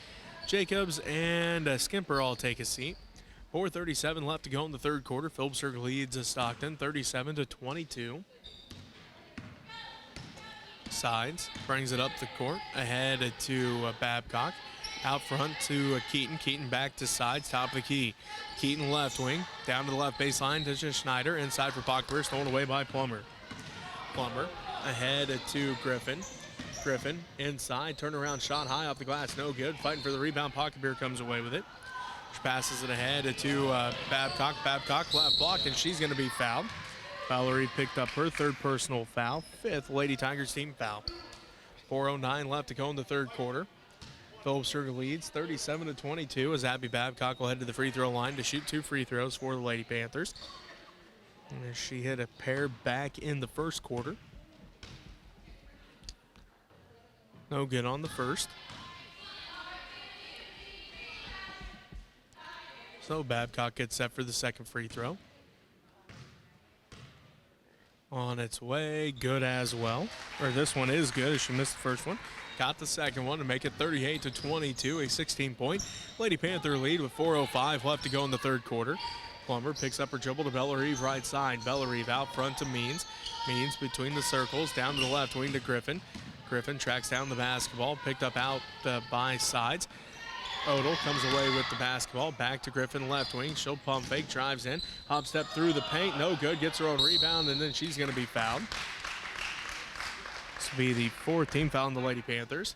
Jacobs, and Skimper all take a seat. 4:37 left to go in the third quarter. Phillipsburg leads Stockton 37-22. Sides brings it up the court, ahead to Babcock. Out front to Keaton. Keaton back to Sides, top of the key. Keaton left wing, down to the left baseline to Schneider. Inside for Pockbeer, stolen away by Plummer. Plummer ahead to Griffin. Griffin inside, turnaround shot high off the glass, no good. Fighting for the rebound, Pockbeer comes away with it. She passes it ahead to Babcock. Babcock left block, and she's going to be fouled. Valerie picked up her third personal foul, fifth Lady Tigers team foul. 4:09 left to go in the third quarter. Phillipsburg leads 37-22 as Abby Babcock will head to the free throw line to shoot 2 free throws for the Lady Panthers. And she hit a pair back in the first quarter. No good on the first. So Babcock gets set for the second free throw. On its way, good as well. Or this one is good as she missed the first one. Got the second one to make it 38-22, a 16-point Lady Panther lead with 4:05 left to go in the third quarter. Plummer picks up her dribble to Bellerive right side. Bellerive out front to Means. Means between the circles, down to the left wing to Griffin. Griffin tracks down the basketball, picked up out by Sides. Odell comes away with the basketball, back to Griffin, left wing. She'll pump fake, drives in, hop step through the paint, no good, gets her own rebound, and then she's going to be fouled. This will be the fourth team foul on the Lady Panthers,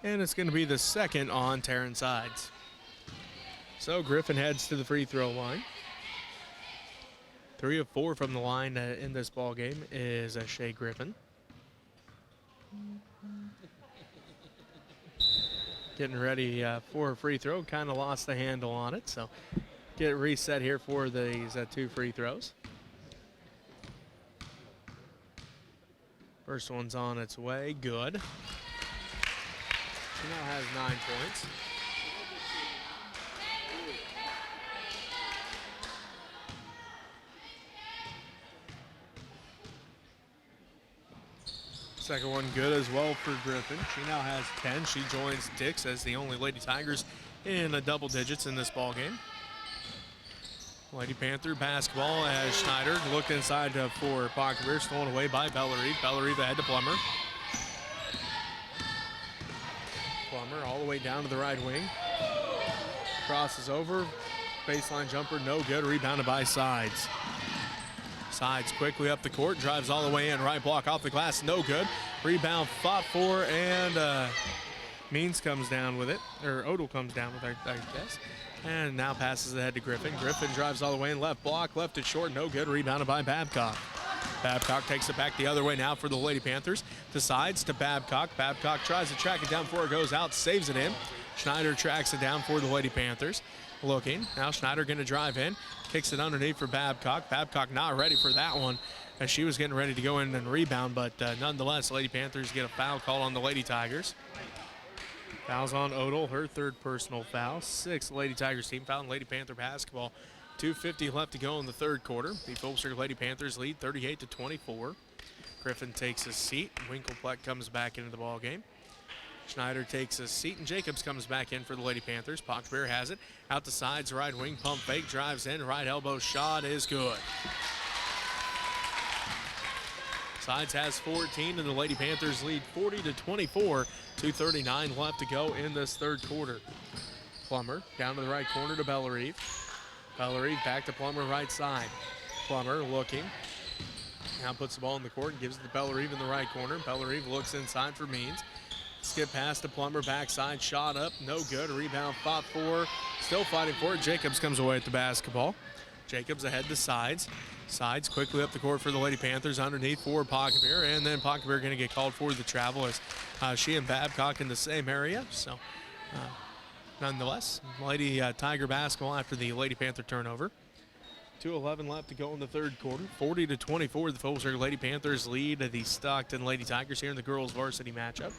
and it's going to be the second on Taryn Sides. So Griffin heads to the free throw line. 3 of 4 from the line in this ball game is Shea Griffin. Getting ready for a free throw. Kind of lost the handle on it, so get it reset here for these 2 free throws. First one's on its way. Good. She now has 9 points. Second one good as well for Griffin. She now has 10. She joins Dix as the only Lady Tigers in double digits in this ball game. Lady Panther basketball as Schneider looked inside for Pockbeer, stolen away by Bellerive. Bellerive ahead to Plummer. Plummer all the way down to the right wing. Crosses over. Baseline jumper, no good. Rebounded by Sides. Sides quickly up the court, drives all the way in, right block off the glass, no good. Rebound fought for, and Means comes down with it, or Odell comes down with it, I guess. And now passes ahead to Griffin. Griffin drives all the way in left block, left it short, no good. Rebounded by Babcock. Babcock takes it back the other way now for the Lady Panthers. Decides to Babcock. Babcock tries to track it down before it goes out, saves it in. Schneider tracks it down for the Lady Panthers. Looking, now Schneider going to drive in, kicks it underneath for Babcock. Babcock not ready for that one, as she was getting ready to go in and rebound, but nonetheless, Lady Panthers get a foul call on the Lady Tigers. Fouls on Odell, her third personal foul. 6th Lady Tigers team foul in Lady Panther basketball. 2:50 left to go in the third quarter. The Phillipsburg Lady Panthers lead 38-24. Griffin takes a seat. Winklepleck comes back into the ball game. Schneider takes a seat, and Jacobs comes back in for the Lady Panthers. Pockbear has it. Out the sides, right wing, pump fake, drives in, right elbow shot is good. Sides has 14, and the Lady Panthers lead 40-24. 2:39 left to go in this third quarter. Plummer down to the right corner to Bellerive. Bellerive back to Plummer right side. Plummer looking. Now puts the ball in the court and gives it to Bellerive in the right corner. Bellerive looks inside for Means. Skip pass to Plummer, backside, shot up, no good. Rebound fought for, still fighting for it. Jacobs comes away at the basketball. Jacobs ahead to Sides. Sides quickly up the court for the Lady Panthers underneath for Pockbear, and then Pockbear going to get called for the travel as she and Babcock in the same area. So nonetheless, Lady Tiger basketball after the Lady Panther turnover. 2:11 left to go in the third quarter. 40-24, the Phillipsburg Lady Panthers lead the Stockton Lady Tigers here in the girls varsity matchup.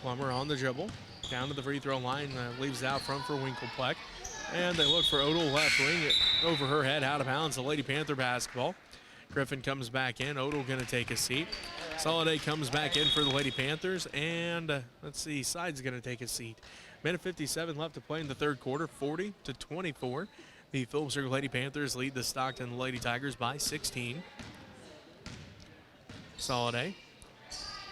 Plummer on the dribble, down to the free throw line, leaves it out front for Winklepleck. And they look for Odell left wing, over her head, out of bounds, the Lady Panther basketball. Griffin comes back in, Odell gonna take a seat. Soliday comes back in for the Lady Panthers, and let's see, Sides gonna take a seat. Minute 57 left to play in the third quarter, 40-24. The Phillipsburg Lady Panthers lead the Stockton Lady Tigers by 16. Soliday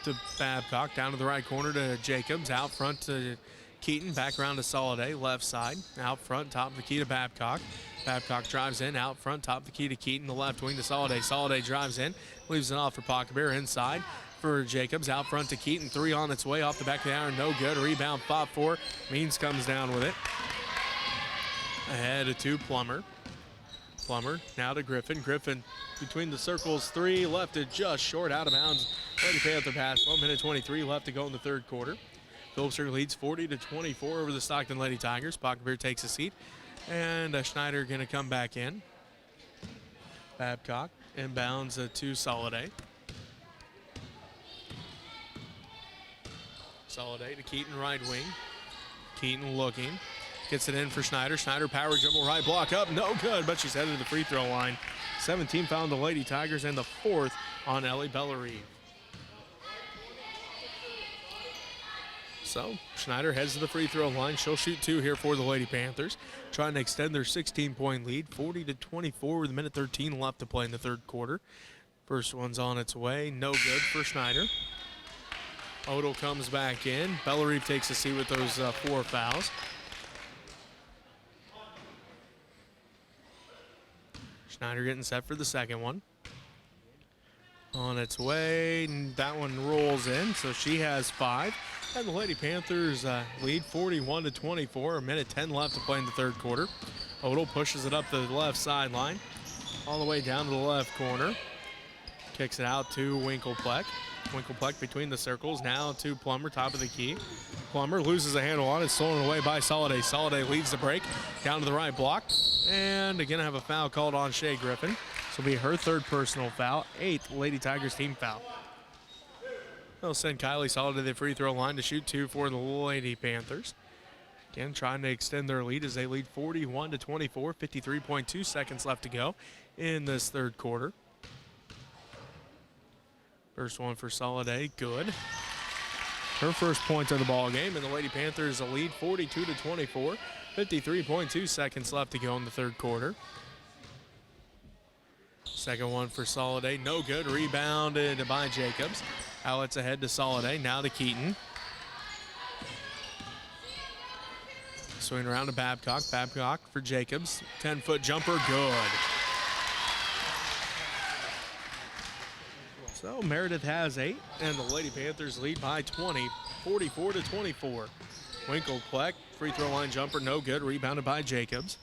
to Babcock, down to the right corner to Jacobs, out front to Keaton, back around to Soliday, left side, out front, top of the key to Babcock. Babcock drives in, out front, top of the key to Keaton, the left wing to Soliday. Soliday drives in, leaves it off for Pockbear, inside for Jacobs, out front to Keaton, 3 on its way, off the back of the iron, no good. Rebound fought for, Means comes down with it. Ahead to Plummer. Plummer now to Griffin. Griffin between the circles, 3, left it just short, out of bounds. Lady Panther pass, 1 minute 23 left to go in the third quarter. Phillipsburg leads 40-24 over the Stockton Lady Tigers. Pockbear takes a seat, and Schneider going to come back in. Babcock inbounds to Soliday. Soliday to Keaton, right wing. Keaton looking, gets it in for Schneider. Schneider power dribble, right block up, no good, but she's headed to the free throw line. 17 foul on the Lady Tigers, and the 4th on Ellie Bellerive. So Schneider heads to the free throw line. She'll shoot 2 here for the Lady Panthers, trying to extend their 16-point lead, 40-24 with a minute 13 left to play in the third quarter. First one's on its way, no good for Schneider. Odell comes back in. Bellerive takes a seat with those 4 fouls. Schneider getting set for the second one. On its way, that one rolls in, so she has 5. And the Lady Panthers lead 41-24, a minute 10 left to play in the third quarter. Odell pushes it up the left sideline, all the way down to the left corner. Kicks it out to Winklepleck. Winklepleck between the circles, now to Plummer, top of the key. Plummer loses a handle on it, stolen away by Soliday. Soliday leads the break, down to the right block, and again have a foul called on Shea Griffin. This will be her 3rd personal foul, 8th Lady Tigers team foul. They'll send Kylie Soliday to the free throw line to shoot 2 for the Lady Panthers. Again, trying to extend their lead as they lead 41-24, 53.2 seconds left to go in this third quarter. First one for Soliday, good. Her first point of the ball game, and the Lady Panthers lead 42-24, 53.2 seconds left to go in the third quarter. Second one for Soliday, no good. Rebounded by Jacobs. Outlets ahead to Soliday, now to Keaton. Swing around to Babcock. Babcock for Jacobs. 10-foot jumper, good. So Meredith has 8, and the Lady Panthers lead by 20, 44-24. Winklepleck, free throw line jumper, no good, rebounded by Jacobs.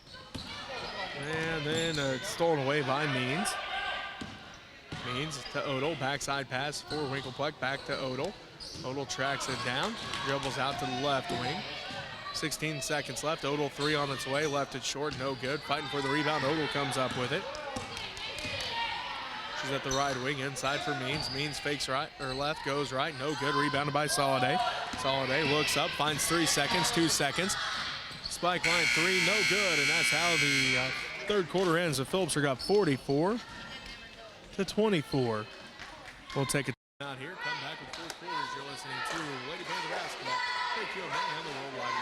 And then stolen away by Means. Means to Odell, backside pass for Winklepleck, back to Odell. Odell tracks it down, dribbles out to the left wing. 16 seconds left, Odell 3 on its way, left it short, no good. Fighting for the rebound, Odell comes up with it. She's at the right wing, inside for Means. Means fakes right or left, goes right, no good. Rebounded by Soliday. Soliday looks up, finds 3 seconds, 2 seconds. Spike line 3, no good, and that's how the third quarter ends. The Phillipsburg got 44-24. We'll take a out here, come back with fourth quarters. You're listening to Lady Panther Basketball. Thank you, and the Worldwide Web.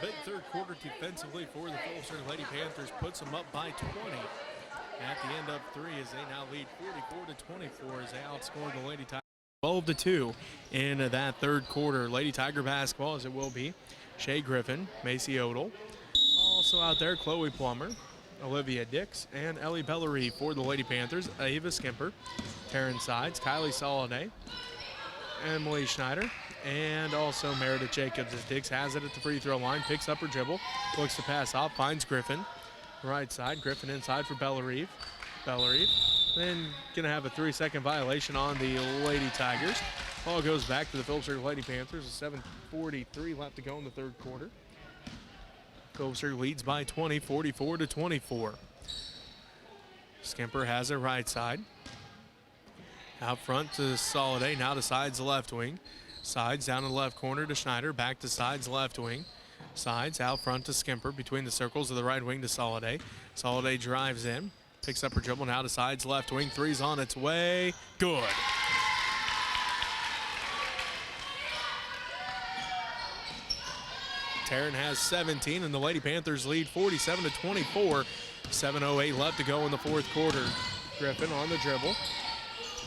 Big third quarter defensively for the Phillipsburg Lady Panthers puts them up by 20 at the end of 3 as they now lead 44-24 as they outscore the Lady Tigers 12-2 in that third quarter. Lady Tiger basketball as it will be Shea Griffin, Macy Odell, also out there Chloe Plummer, Olivia Dix, and Ellie Bellery for the Lady Panthers. Ava Skimper, Taryn Sides, Kylie Soliday, Emily Schneider, and also Meredith Jacobs as Dix has it at the free throw line, picks up her dribble, looks to pass off, finds Griffin. Right side, Griffin inside for Bellery. Bellery then gonna have a 3-second violation on the Lady Tigers. Ball goes back to the Phillipsburg Lady Panthers. 7:43 left to go in the third quarter. Phillipsburg leads by 20, 44-24. Skimper has it right side. Out front to Soliday, now to Sides left wing. Sides down in the left corner to Schneider, back to Sides left wing. Sides out front to Skimper, between the circles of the right wing to Soliday. Soliday drives in, picks up her dribble, now to Sides left wing. Three's on its way, good. Taryn has 17, and the Lady Panthers lead 47-24. 7:08 left to go in the fourth quarter. Griffin on the dribble.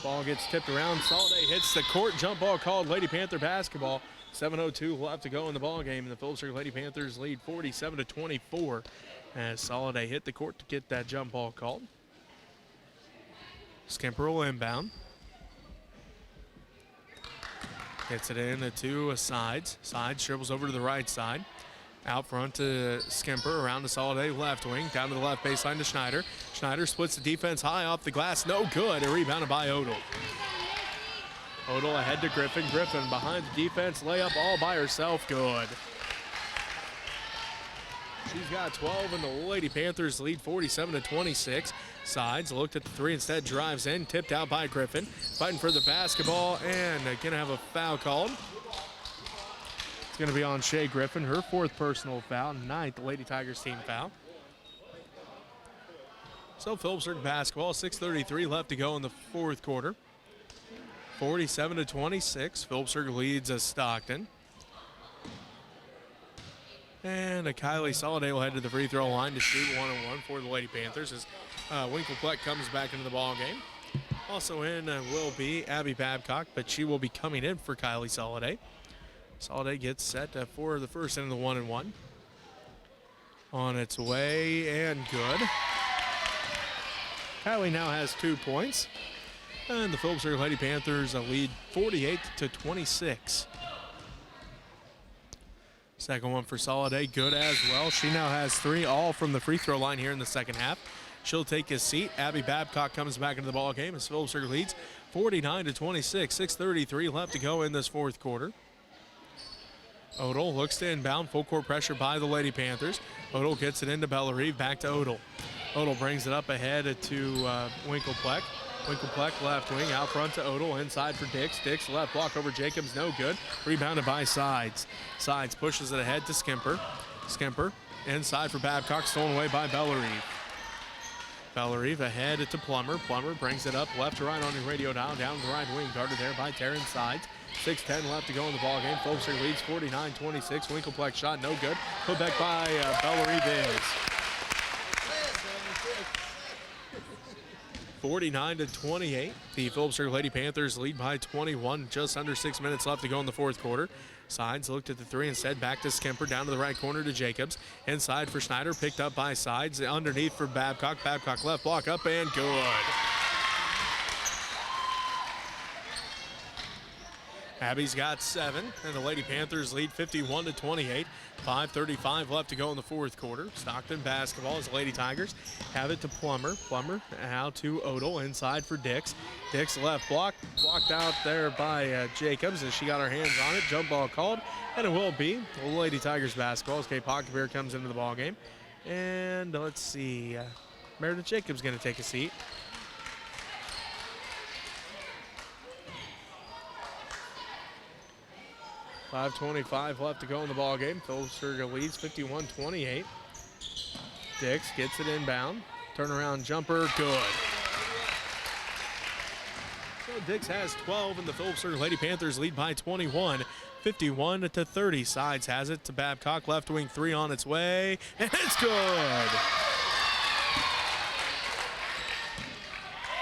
Ball gets tipped around. Soliday hits the court. Jump ball called Lady Panther basketball. 7:02 left to go in the ball game, and the Phillipsburg Lady Panthers lead 47-24 as Soliday hit the court to get that jump ball called. Skimper will inbound. Gets it in to Sides. Sides dribbles over to the right side. Out front to Skimper, around to Soliday, left wing, down to the left baseline to Schneider. Schneider splits the defense high off the glass, no good, and rebounded by Odell. Odell ahead to Griffin. Griffin behind the defense, layup all by herself, good. She's got 12, and the Lady Panthers lead 47-26. Sides looked at the three, instead drives in, tipped out by Griffin. Fighting for the basketball, and gonna have a foul called. It's going to be on Shea Griffin, her fourth personal foul, ninth Lady Tigers team foul. So Phillipsburg basketball, 6:33 left to go in the fourth quarter. 47-26, Phillipsburg leads Stockton. And Kylie Soliday will head to the free throw line to shoot 1-on-1 for the Lady Panthers as Winklepleck comes back into the ball game. Also in will be Abby Babcock, but she will be coming in for Kylie Soliday. Soliday gets set for the first end of the 1-and-1. On its way, and good. Kylie now has 2 points. And the Phillipsburg Lady Panthers lead 48-26. Second one for Soliday, good as well. She now has 3, all from the free throw line here in the second half. She'll take his seat. Abby Babcock comes back into the ball game as Phillipsburg leads 49-26. 6:33 left to go in this fourth quarter. Odell looks to inbound, full court pressure by the Lady Panthers. Odell gets it into Bellerive, back to Odell. Odell brings it up ahead to Winklepleck. Winklepleck left wing, out front to Odell, inside for Dix. Dix left block over Jacobs, no good. Rebounded by Sides. Sides pushes it ahead to Skimper. Skimper inside for Babcock, stolen away by Bellerive. Bellerive ahead to Plummer. Plummer brings it up left to right on your radio dial, down the right wing, guarded there by Terrence Sides. 6:10 left to go in the ballgame. Phillipsburg leads 49-26. Winklepleck shot no good. Put back by Bellerive is. 49-28. The Phillipsburg Lady Panthers lead by 21. Just under 6 minutes left to go in the fourth quarter. Sides looked at the three instead. Back to Skimper. Down to the right corner to Jacobs. Inside for Schneider. Picked up by Sides. Underneath for Babcock. Babcock left block up and good. Abby's got 7, and the Lady Panthers lead 51-28. 5:35 left to go in the fourth quarter. Stockton basketball as the Lady Tigers have it to Plummer. Plummer out to Odell, inside for Dix. Dix left block, blocked out there by Jacobs as she got her hands on it. Jump ball called, and it will be the Lady Tigers basketball as Kay Pockebeer comes into the ball game. And let's see, Meredith Jacobs going to take a seat. 5:25 left to go in the ball game. Phillipsburg leads 51-28. Dix gets it inbound. Turnaround jumper, good. So Dix has 12, and the Phillipsburg Lady Panthers lead by 21. 51-30. Sides has it to Babcock. Left wing three on its way, and it's good.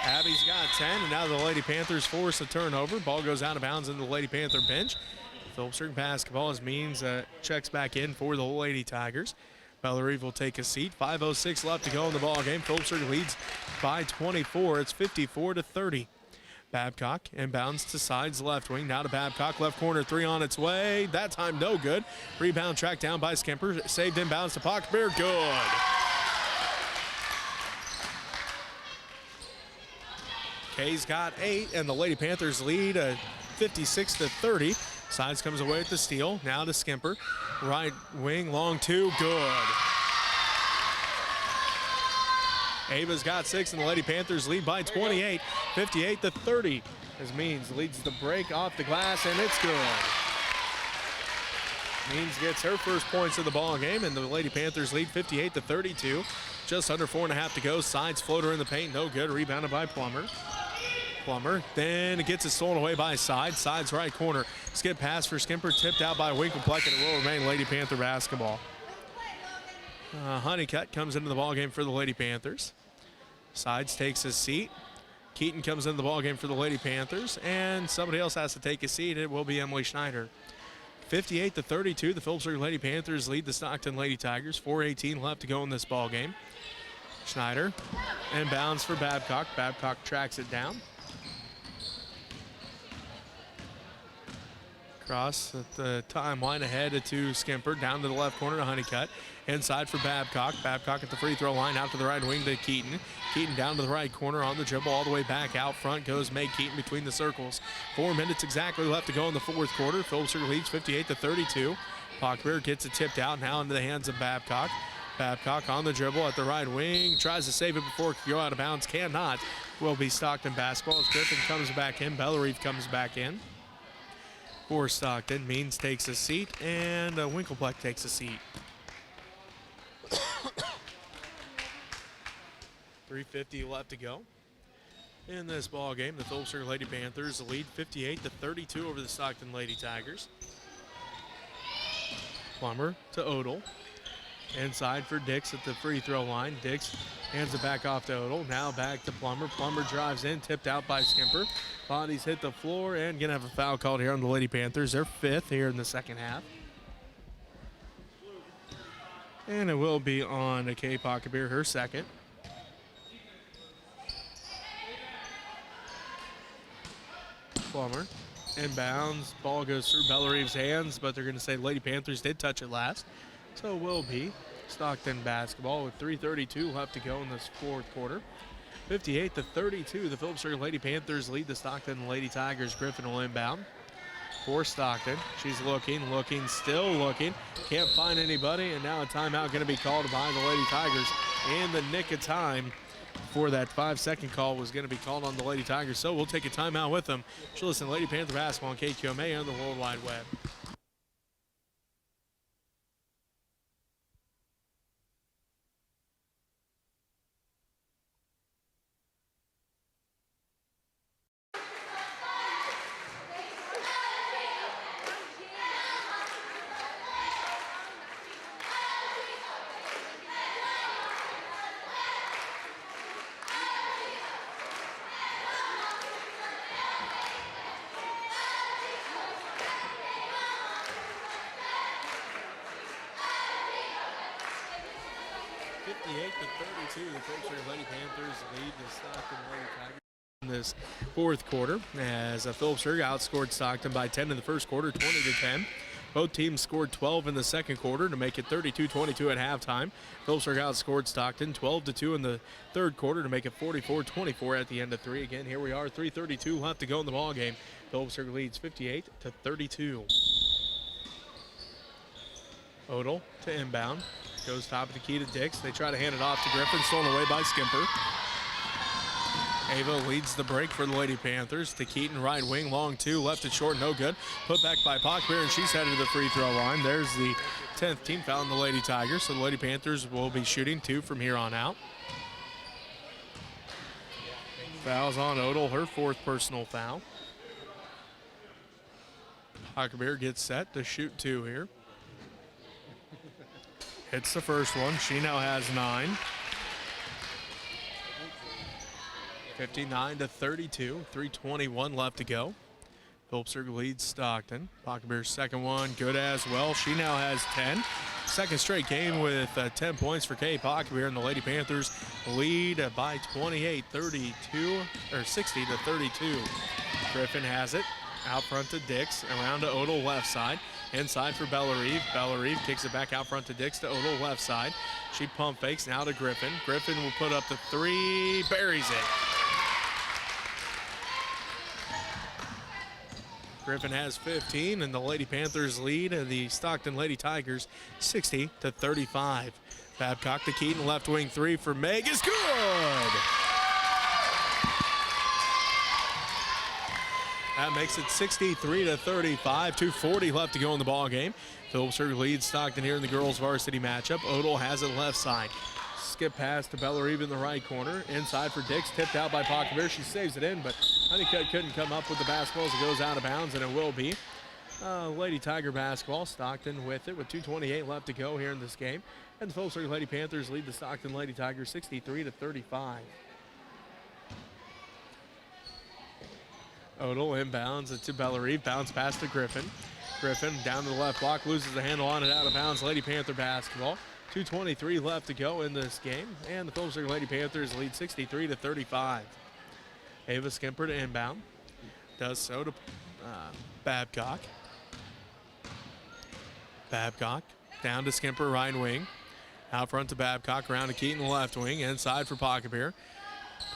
Abby's got 10, and now the Lady Panthers force a turnover. Ball goes out of bounds into the Lady Panther bench. Phillipsburg basketball as Means checks back in for the Lady Tigers. Bellerive will take a seat. 5:06 left to go in the ball game. Phillipsburg leads by 24. It's 54-30. Babcock inbounds to Sides left wing. Now to Babcock, left corner three on its way. That time no good. Rebound tracked down by Skimper. Saved inbounds to Pockebeer. Good. Kay's got 8, and the Lady Panthers lead 56-30. Sides comes away with the steal. Now to Skimper. Right wing, long two, good. Ava's got 6, and the Lady Panthers lead by 28, 58-30. As Means leads the break off the glass, and it's good. Means gets her first points of the ball game, and the Lady Panthers lead 58-32. Just under 4.5 to go. Sides floater in the paint, no good. Rebounded by Plummer. Plummer then it gets it stolen away by Sides. Sides right corner. Skip pass for Skimper, tipped out by Winklepleck, and it will remain Lady Panther basketball. Honeycutt comes into the ballgame for the Lady Panthers. Sides takes his seat. Keaton comes into the ballgame for the Lady Panthers, and somebody else has to take a seat. It will be Emily Schneider. 58-32, the Phillipsburg Lady Panthers lead the Stockton Lady Tigers. 4:18 left to go in this ballgame. Schneider inbounds for Babcock. Babcock tracks it down. Cross at the timeline ahead to Skimper, down to the left corner to Honeycutt. Inside for Babcock. Babcock at the free throw line, out to the right wing to Keaton. Keaton down to the right corner on the dribble, all the way back out front goes Meg Keaton between the circles. 4 minutes exactly left to go in the fourth quarter. Phillipsburg leads 58-32. Pockebeer gets it tipped out now into the hands of Babcock. Babcock on the dribble at the right wing, tries to save it before it can go out of bounds, cannot. Will be Stockton basketball as Griffin comes back in, Bellerive comes back in. For Stockton, Means takes a seat, and Winklepleck takes a seat. 3:50 left to go in this ball game. The Phillipsburg Lady Panthers lead 58-32 over the Stockton Lady Tigers. Plummer to Odell. Inside for Dix at the free throw line. Dix hands it back off to Odell. Now back to Plummer. Plummer drives in, tipped out by Skimper. Bodies hit the floor, and gonna have a foul called here on the Lady Panthers. They're 5th here in the second half. And it will be on Kay Pockebeer, her second. Plummer inbounds. Ball goes through Bellerive's hands, but they're going to say Lady Panthers did touch it last. So it will be Stockton basketball with 3:32 left to go in this fourth quarter. 58-32, the Phillipsburg Lady Panthers lead the Stockton Lady Tigers. Griffin will inbound. for Stockton. She's looking, still looking. Can't find anybody, and now a timeout going to be called by the Lady Tigers in the nick of time. For that 5-second call was going to be called on the Lady Tigers, so we'll take a timeout with them. She'll listen to Lady Panther basketball on KQMA and the World Wide Web. To 32, the Phillipsburg Lady Panthers lead the Stockton Lady Tigers in this fourth quarter as Phillipsburg outscored Stockton by 10 in the first quarter, 20-10. Both teams scored 12 in the second quarter to make it 32-22 at halftime. Phillipsburg outscored Stockton 12-2 in the third quarter to make it 44-24 at the end of three. Again, here we are, 3:32 left to go in the ball game. Phillipsburg leads 58-32. Odell to inbound. Goes top of the key to Dix. They try to hand it off to Griffin. Stolen away by Skimper. Ava leads the break for the Lady Panthers. To Keaton, right wing, long two, left it short, no good. Put back by Pockbear, and she's headed to the free throw line. There's the 10th team foul on the Lady Tigers, so the Lady Panthers will be shooting two from here on out. Fouls on Odell, her fourth personal foul. Pockbear gets set to shoot two here. Hits the first one. She now has 9. 59-32. 3:21 left to go. Phillipsburg leads Stockton. Pockbear's second one, good as well. She now has 10. Second straight game with 10 points for Kay Pockbear, and the Lady Panthers lead by 28-32, or 60-32. Griffin has it. Out front to Dix, around to Odell left side. Inside for Bellarive. Bellarive kicks it back out front to Dix to Odell left side. She pump fakes now to Griffin. Griffin will put up the three, buries it. Griffin has 15, and the Lady Panthers lead the Stockton Lady Tigers 60-35. Babcock to Keaton, left wing three for Meg is good. That makes it 63-35, 2:40 left to go in the ball game. Phillipsburg leads Stockton here in the girls varsity matchup. Odell has it left side. Skip pass to Bellarive in the right corner. Inside for Dix, tipped out by Pockbear. She saves it in, but Honeycutt couldn't come up with the basketball as it goes out of bounds, and it will be Lady Tiger basketball. Stockton with it with 2:28 left to go here in this game. And the Phillipsburg Lady Panthers lead the Stockton Lady Tigers 63-35. Odell inbounds it to Bellarive. Bounce pass to Griffin. Griffin down to the left block, loses the handle on it, out of bounds. Lady Panther basketball. 2:23 left to go in this game, and the Phillipsburg Lady Panthers lead 63-35. Ava Skimper to inbound. Does so to Babcock. Babcock down to Skimper, right wing. Out front to Babcock, around to Keaton, left wing. Inside for Pockbear.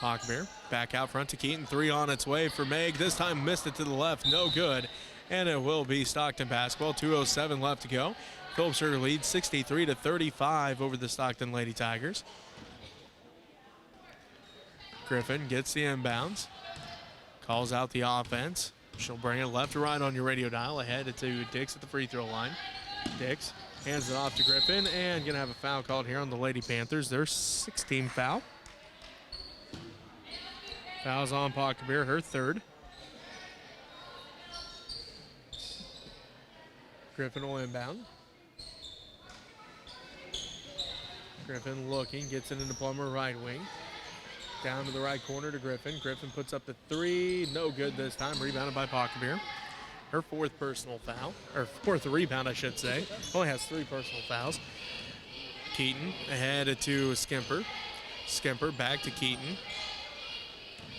Pockbear back out front to Keaton. Three on its way for Meg. This time missed it to the left, no good. And it will be Stockton basketball. 2:07 left to go. Phillipsburg leads 63-35 over the Stockton Lady Tigers. Griffin gets the inbounds. Calls out the offense. She'll bring it left to right on your radio dial. Ahead to Dix at the free throw line. Dix hands it off to Griffin, and going to have a foul called here on the Lady Panthers. Their 16th foul. Fouls on Pockbear, her third. Griffin will inbound. Griffin looking, gets it into Plummer, right wing. Down to the right corner to Griffin. Griffin puts up the three, no good this time, rebounded by Pockbear. Her fourth personal foul, or fourth rebound, I should say. Only has 3 personal fouls. Keaton ahead to Skimper. Skimper back to Keaton.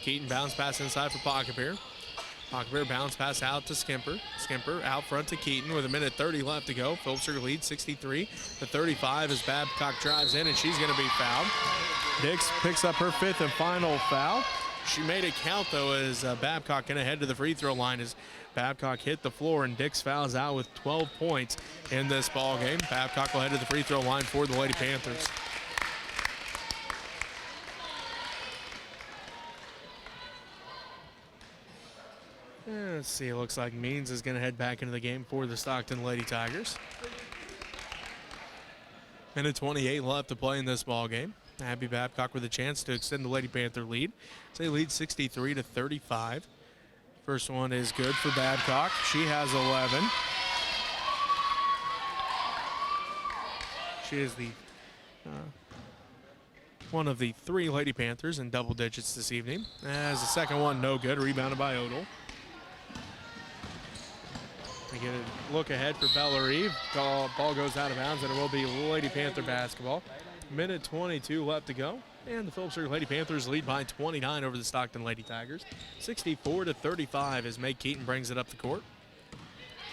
Keaton bounce pass inside for Pockbear. Pockbear bounce pass out to Skimper. Skimper out front to Keaton with 1:30 left to go. Phillipsburg leads 63-35 as Babcock drives in, and she's going to be fouled. Dix picks up her 5th and final foul. She made it count, though, as Babcock going to head to the free throw line as Babcock hit the floor, and Dix fouls out with 12 points in this ball game. Babcock will head to the free throw line for the Lady Panthers. Let's see, it looks like Means is going to head back into the game for the Stockton Lady Tigers. Minute 28 left to play in this ball game. Abby Babcock with a chance to extend the Lady Panther lead. They lead 63-35. First one is good for Babcock. She has 11. She is the one of the 3 Lady Panthers in double digits this evening. As the second one, no good, rebounded by Odell. We get a look ahead for Bellerive. Ball goes out of bounds, and it will be Lady Panther basketball. Minute 22 left to go, and the Phillipsburg Lady Panthers lead by 29 over the Stockton Lady Tigers. 64-35 as Meg Keaton brings it up the court.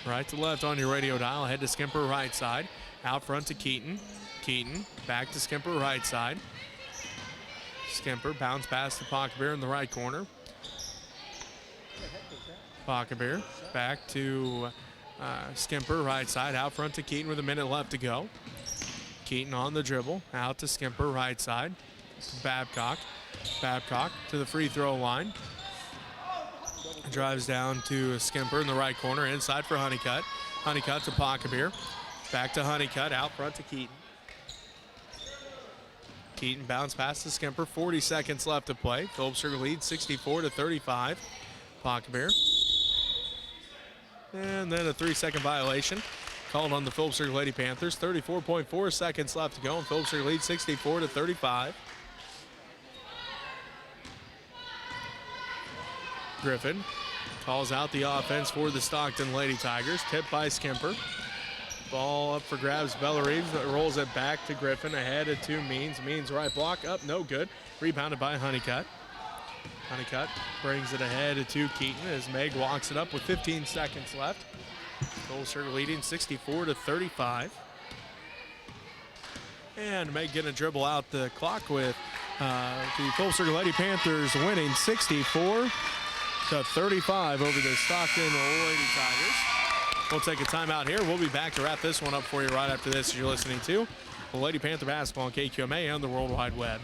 Right to left on your radio dial. Head to Skimper right side. Out front to Keaton. Keaton back to Skimper right side. Skimper bounce pass to Pockabear in the right corner. Pockabear back to Skimper right side. Out front to Keaton with a minute left to go. Keaton on the dribble, out to Skimper right side. Babcock. Babcock to the free throw line. Drives down to Skimper in the right corner, inside for Honeycutt. Honeycutt to Pockabear. Back to Honeycutt, out front to Keaton. Keaton bounce pass to Skimper, 40 seconds left to play. Phillipsburg leads 64-35. Pockabear. And then a 3-second violation called on the Phillipsburg Lady Panthers. 34.4 seconds left to go, and Phillipsburg leads 64-35. Griffin calls out the offense for the Stockton Lady Tigers. Tipped by Skimper. Ball up for grabs. Bellerive rolls it back to Griffin. Ahead of 2 Means. Means right block up, no good. Rebounded by Honeycutt. Honeycutt brings it ahead to 2 Keaton as Meg walks it up with 15 seconds left. Phillipsburg leading 64-35. And Meg getting a dribble out the clock with the Phillipsburg Lady Panthers winning 64-35 over the Stockton Lady Tigers. We'll take a timeout here. We'll be back to wrap this one up for you right after this as you're listening to Lady Panther basketball on KQMA and the World Wide Web.